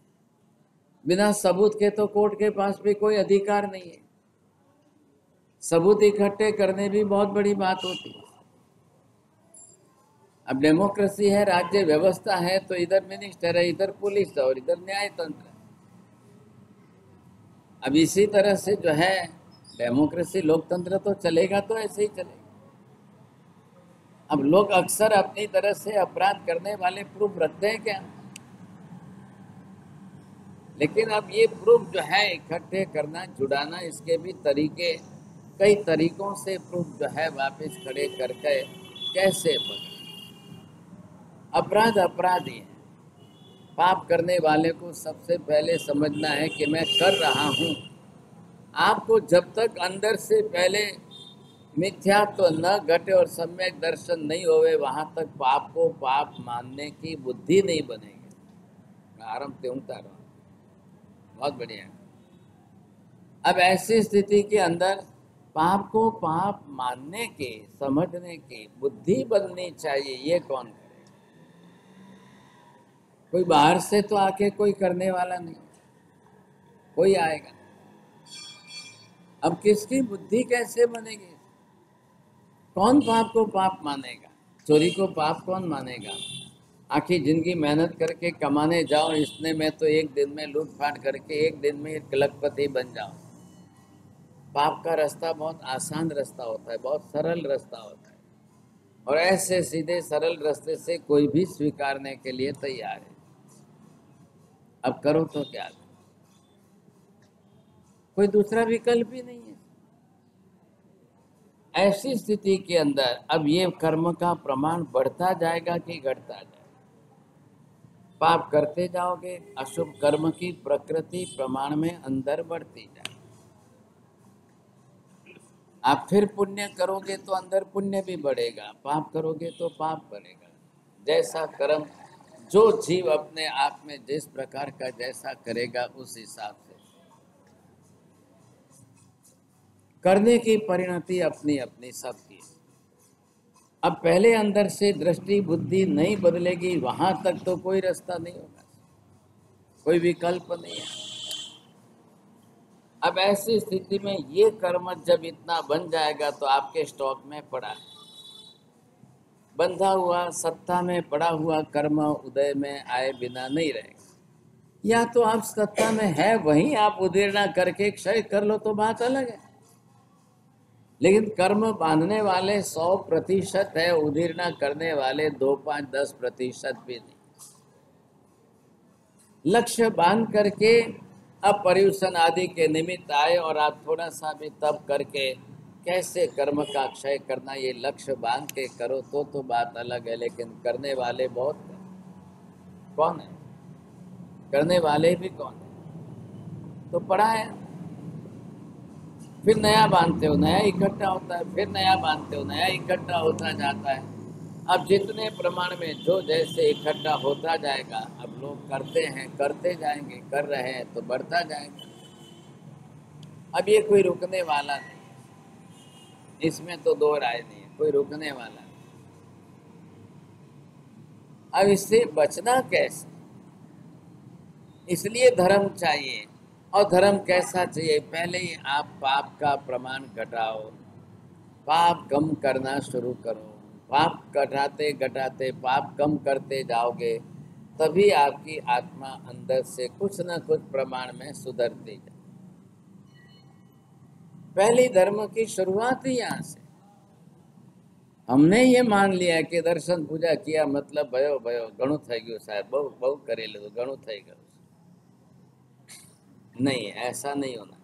बिना सबूत के तो कोर्ट के पास भी कोई अधिकार नहीं है। सबूत इकट्ठे करने भी बहुत बड़ी बात होती है। अब डेमोक्रेसी है, राज्य व्यवस्था है, तो इधर मिनिस्टर है, इधर पुलिस है और इधर न्याय तंत्र है। अब इसी तरह से जो है डेमोक्रेसी, लोकतंत्र तो चलेगा तो ऐसे ही चलेगा। अब लोग अक्सर अपनी तरह से अपराध करने वाले प्रूफ रखते हैं क्या, लेकिन अब ये प्रूफ जो है इकट्ठे करना, जुड़ाना, इसके भी तरीके, कई तरीकों से प्रूफ जो है वापस खड़े करके कैसे बने। अपराध अपराधी है। पाप करने वाले को सबसे पहले समझना है कि मैं कर रहा हूँ। आपको जब तक अंदर से पहले मिथ्यात्व तो न घटे और सम्यक दर्शन नहीं होवे, वहां तक पाप को पाप मानने की बुद्धि नहीं बनेगी। मैं आराम से उठा रहा हूँ, बहुत बढ़िया। अब ऐसी स्थिति के अंदर पाप को पाप मानने के, समझने की बुद्धि बननी चाहिए। ये कौन करे, कोई बाहर से तो आके कोई करने वाला नहीं, कोई आएगा। अब किसकी बुद्धि कैसे बनेगी, कौन पाप को पाप मानेगा, चोरी को पाप कौन मानेगा। आखिर जिंदगी मेहनत करके कमाने जाओ, इसने मैं तो एक दिन में लूटपाट करके एक दिन में कलकपति बन जाऊं। पाप का रास्ता बहुत आसान रास्ता होता है, बहुत सरल रास्ता होता है, और ऐसे सीधे सरल रास्ते से कोई भी स्वीकारने के लिए तैयार है। अब करो तो क्या, कोई दूसरा विकल्प ही नहीं है। ऐसी स्थिति के अंदर अब ये कर्म का प्रमाण बढ़ता जाएगा कि घटता जाएगा। पाप करते जाओगे, अशुभ कर्म की प्रकृति प्रमाण में अंदर बढ़ती जाएगी। आप फिर पुण्य करोगे तो अंदर पुण्य भी बढ़ेगा, पाप करोगे तो पाप बढ़ेगा। जैसा कर्म जो जीव अपने आप में जिस प्रकार का जैसा करेगा उस हिसाब से करने की परिणति अपनी अपनी सबकी। अब पहले अंदर से दृष्टि बुद्धि नहीं बदलेगी, वहां तक तो कोई रास्ता नहीं होगा, कोई विकल्प नहीं है। अब ऐसी स्थिति में ये कर्म जब इतना बन जाएगा तो आपके स्टॉक में पड़ा है, बंधा हुआ सत्ता में पड़ा हुआ कर्म उदय में आए बिना नहीं रहेगा। या तो आप सत्ता में है वहीं आप उदीर्णा करके क्षय कर लो तो बात अलग है, लेकिन कर्म बांधने वाले 100% है, उदीर्णा करने वाले 2, 5, 10% भी नहीं। लक्ष्य बांध करके अब पर्यूषण आदि के निमित्त आए और आप थोड़ा सा भी तप करके कैसे कर्म का क्षय करना ये लक्ष्य बांध के करो तो बात अलग है, लेकिन करने वाले बहुत कौन है? करने वाले भी कौन है? तो पड़ा है, फिर नया बांधते हो, नया इकट्ठा होता है, फिर नया बांधते हो, नया इकट्ठा होता जाता है। अब जितने प्रमाण में जो जैसे इकट्ठा होता जाएगा, अब लोग करते हैं, करते जाएंगे, कर रहे हैं तो बढ़ता जाएगा। अब ये कोई रुकने वाला नहीं, इसमें तो दो राय नहीं है, कोई रुकने वाला नहीं। अब इससे बचना कैसे? इसलिए धर्म चाहिए। और धर्म कैसा चाहिए? पहले ही आप पाप का प्रमाण घटाओ, पाप कम करना शुरू करो। पाप घटाते घटाते पाप कम करते जाओगे, तभी आपकी आत्मा अंदर से कुछ न कुछ प्रमाण में सुधरती जाए। पहली धर्म की शुरुआत ही यहाँ से। हमने ये मान लिया कि दर्शन पूजा किया मतलब भयो भयो घणું થઈ ગયું साहब, बहु बहु करेलू तो घणું થઈ गયું। नहीं, ऐसा नहीं होना।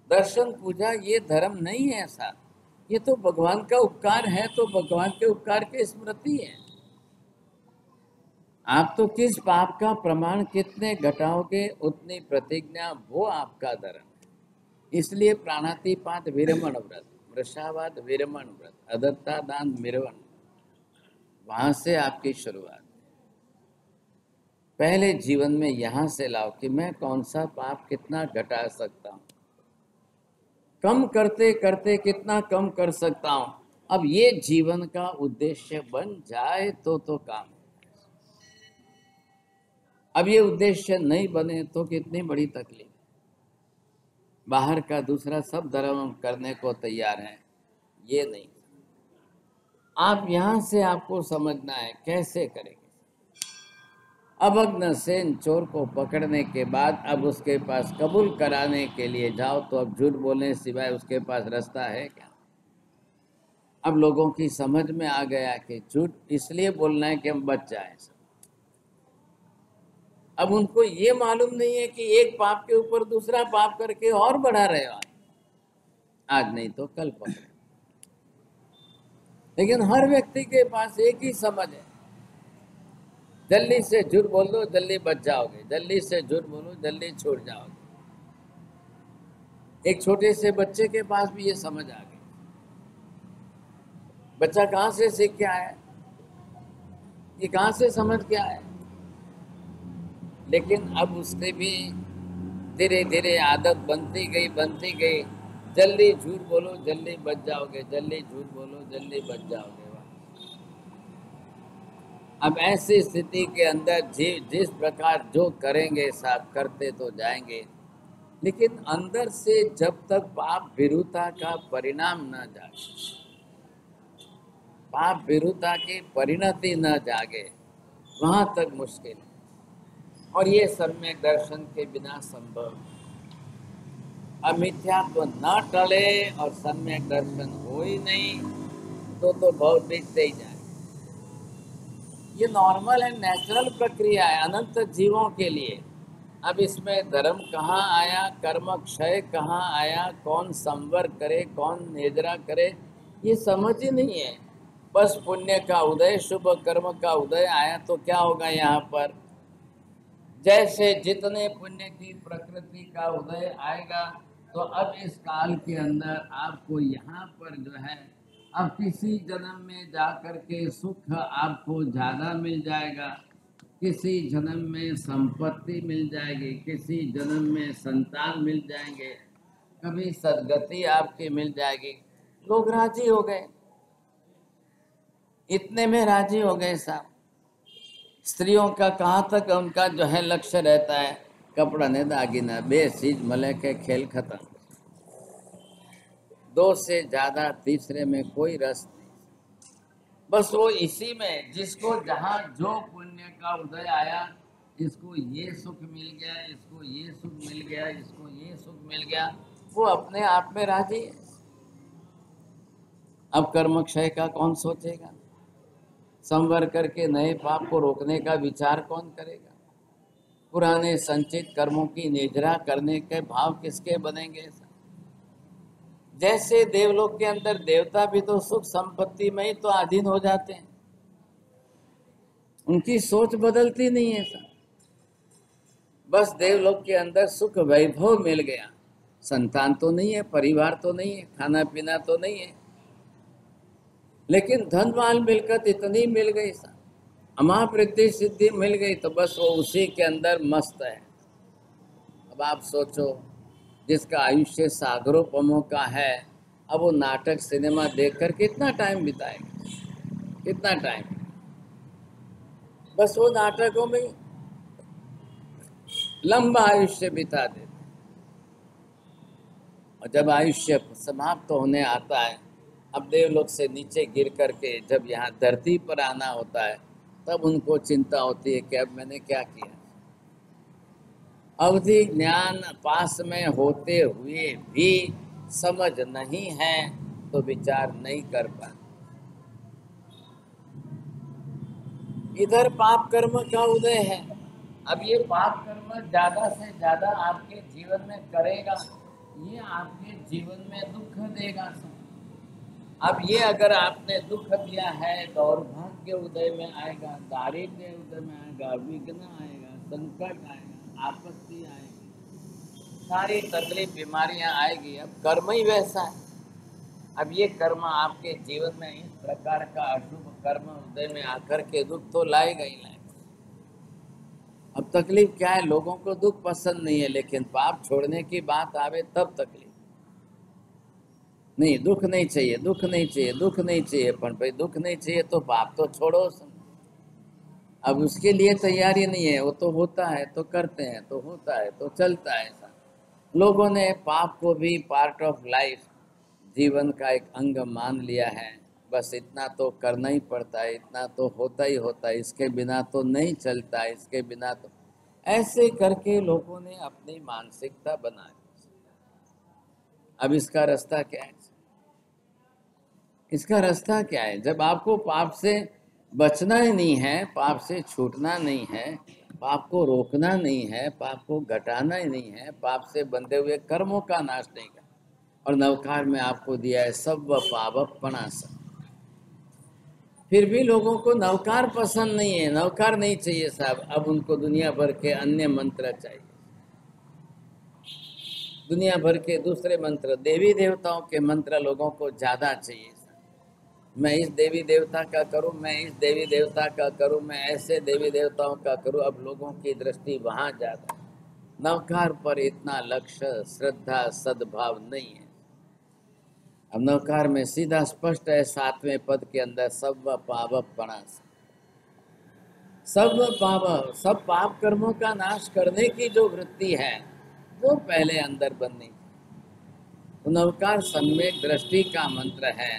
दर्शन पूजा ये धर्म नहीं है ऐसा, ये तो भगवान का उपकार है, तो भगवान के उपकार की स्मृति है। आप तो किस पाप का प्रमाण कितने घटाओगे उतनी प्रतिज्ञा, वो आपका धर्म है। इसलिए प्राणातिपात विरमण व्रत, वृषावाद विरमण व्रत, अदत्ता दान मिरवण, वहां से आपकी शुरुआत। पहले जीवन में यहां से लाओ कि मैं कौन सा पाप कितना घटा सकता हूं, कम करते करते कितना कम कर सकता हूं। अब ये जीवन का उद्देश्य बन जाए तो काम। अब ये उद्देश्य नहीं बने तो कितनी बड़ी तकलीफ। बाहर का दूसरा सब धर्म करने को तैयार है, ये नहीं। आप यहां से आपको समझना है कैसे करेंगे। अभग्न सेन चोर को पकड़ने के बाद अब उसके पास कबूल कराने के लिए जाओ तो अब झूठ बोलने सिवाय उसके पास रास्ता है क्या? अब लोगों की समझ में आ गया कि झूठ इसलिए बोलना है कि हम बच जाएं। अब उनको ये मालूम नहीं है कि एक पाप के ऊपर दूसरा पाप करके और बढ़ा रहे हो, आज नहीं तो कल पकड़े। लेकिन हर व्यक्ति के पास एक ही समझ है, जल्दी से झूठ बोल दो जल्दी बच जाओगे, जल्दी से झूठ बोलो जल्दी छूट जाओगे। एक छोटे से बच्चे के पास भी ये समझ आ गई। बच्चा कहाँ से सीख के आया, ये कहाँ से समझ के आया? लेकिन अब उससे भी धीरे धीरे आदत बनती गई। जल्दी झूठ बोलो जल्दी बच जाओगे, जल्दी झूठ बोलो जल्दी बच जाओगे। अब ऐसी स्थिति के अंदर जिस प्रकार जो करेंगे सब करते तो जाएंगे, लेकिन अंदर से जब तक पाप भीरुता का परिणाम न जागे, पाप भीरुता की परिणति न जागे, वहां तक मुश्किल है। और ये सम्यक दर्शन के बिना संभव। अमिथ्यात्व न टले और सम्यक दर्शन हो ही नहीं तो बहुत बीतते ही जाए। ये नॉर्मल है, नेचुरल प्रक्रिया है अनंत जीवों के लिए। अब इसमें धर्म कहाँ आया, कर्म क्षय कहाँ आया, कौन संवर करे कौन निद्रा करे, ये समझ ही नहीं है। बस पुण्य का उदय, शुभ कर्म का उदय आया तो क्या होगा यहाँ पर? जैसे जितने पुण्य की प्रकृति का उदय आएगा तो अब इस काल के अंदर आपको यहाँ पर जो है अब किसी जन्म में जाकर के सुख आपको ज़्यादा मिल जाएगा, किसी जन्म में संपत्ति मिल जाएगी, किसी जन्म में संतान मिल जाएंगे, कभी सदगति आपकी मिल जाएगी। लोग राजी हो गए, इतने में राजी हो गए साहब। स्त्रियों का कहाँ तक उनका जो है लक्ष्य रहता है, कपड़ा ने दागिना बे चीज मले के खेल खत्म। दो से ज्यादा तीसरे में कोई रस नहीं। बस वो इसी में जिसको जहाँ जो पुण्य का उदय आया, इसको ये सुख मिल गया, इसको ये सुख मिल गया, इसको ये सुख मिल गया, वो अपने आप में राजी है। अब कर्म क्षय का कौन सोचेगा? संवर करके नए पाप को रोकने का विचार कौन करेगा? पुराने संचित कर्मों की निजरा करने के भाव किसके बनेंगे? जैसे देवलोक के अंदर देवता भी तो सुख संपत्ति में ही तो अधीन हो जाते हैं, उनकी सोच बदलती नहीं है सर। बस देवलोक के अंदर सुख वैभव मिल गया, संतान तो नहीं है, परिवार तो नहीं है, खाना पीना तो नहीं है, लेकिन धन माल मिलकत इतनी मिल गई सर, अमावृद्धि सिद्धि मिल गई, तो बस वो उसी के अंदर मस्त है। अब आप सोचो, जिसका आयुष्य सागरोपमों का है, अब वो नाटक सिनेमा देखकर कितना टाइम बिताएगा? कितना टाइम? बस वो नाटकों में लंबा आयुष्य बिता देते। और जब आयुष्य समाप्त होने आता है, अब देवलोक से नीचे गिर करके जब यहाँ धरती पर आना होता है, तब उनको चिंता होती है कि अब मैंने क्या किया। अवधि ज्ञान पास में होते हुए भी समझ नहीं है तो विचार नहीं कर पाते। इधर पाप कर्म का उदय है। अब ये पाप कर्म ज्यादा से ज्यादा आपके जीवन में करेगा, ये आपके जीवन में दुख देगा। अब ये अगर आपने दुख दिया है, दौर्भाग्य उदय में आएगा, दारिद्र्य उदय में आएगा, विघ्न आएगा, संकट आएगा, आपत्ति आएगी, सारी तकलीफ बीमारियां आएगी। अब कर्म ही वैसा है। अब ये कर्म आपके जीवन में इस प्रकार का अशुभ कर्म उदय में आकर के दुख तो लाएगा ही लाएगा। अब तकलीफ क्या है? लोगों को दुख पसंद नहीं है, लेकिन पाप छोड़ने की बात आवे तब तकलीफ। नहीं, दुख नहीं चाहिए, दुख नहीं चाहिए, दुख नहीं चाहिए, पर भाई दुख नहीं चाहिए तो पाप तो छोड़ो। अब उसके लिए तैयारी नहीं है, वो तो होता है तो करते हैं, तो होता है तो चलता है। लोगों ने पाप को भी पार्ट ऑफ लाइफ, जीवन का एक अंग मान लिया है। बस इतना तो करना ही पड़ता है, इतना तो होता ही होता है, इसके बिना तो नहीं चलता, इसके बिना तो, ऐसे करके लोगों ने अपनी मानसिकता बनाई। अब इसका रास्ता क्या है? इसका रास्ता क्या है? जब आपको पाप से बचना ही नहीं है, पाप से छूटना नहीं है, पाप को रोकना नहीं है, पाप को घटाना ही नहीं है, पाप से बंधे हुए कर्मों का नाश नहीं करना, और नवकार में आपको दिया है सब पावपणास। फिर भी लोगों को नवकार पसंद नहीं है, नवकार नहीं चाहिए साहब। अब उनको दुनिया भर के अन्य मंत्र चाहिए, दुनिया भर के दूसरे मंत्र, देवी देवताओं के मंत्र लोगों को ज्यादा चाहिए। मैं इस देवी देवता का करूं, मैं इस देवी देवता का करूं, मैं ऐसे देवी देवताओं का करूं। अब लोगों की दृष्टि वहां ज्यादा है, नवकार पर इतना लक्ष्य, श्रद्धा, सद्भाव नहीं है। अब नवकार में सीधा स्पष्ट है 7वें पद के अंदर, सब पावपणास, सब पाप, सब पाप कर्मों का नाश करने की जो वृत्ति है वो पहले अंदर बननी। तो नवकार सम्यक दृष्टि का मंत्र है,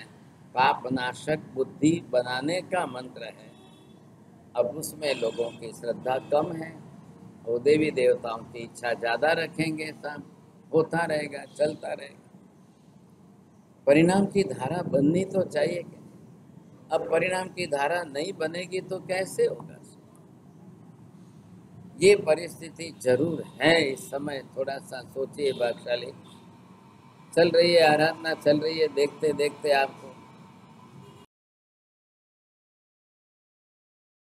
पाप नाशक बुद्धि बनाने का मंत्र है। अब उसमें लोगों की श्रद्धा कम है, वो देवी देवताओं की इच्छा ज्यादा रखेंगे, सब होता रहेगा, चलता रहेगा। परिणाम की धारा बननी तो चाहिए कि? अब परिणाम की धारा नहीं बनेगी तो कैसे होगा? ये परिस्थिति जरूर है इस समय। थोड़ा सा सोचिए, भाग्यशाली चल रही है आराधना, चल रही है, देखते देखते आपको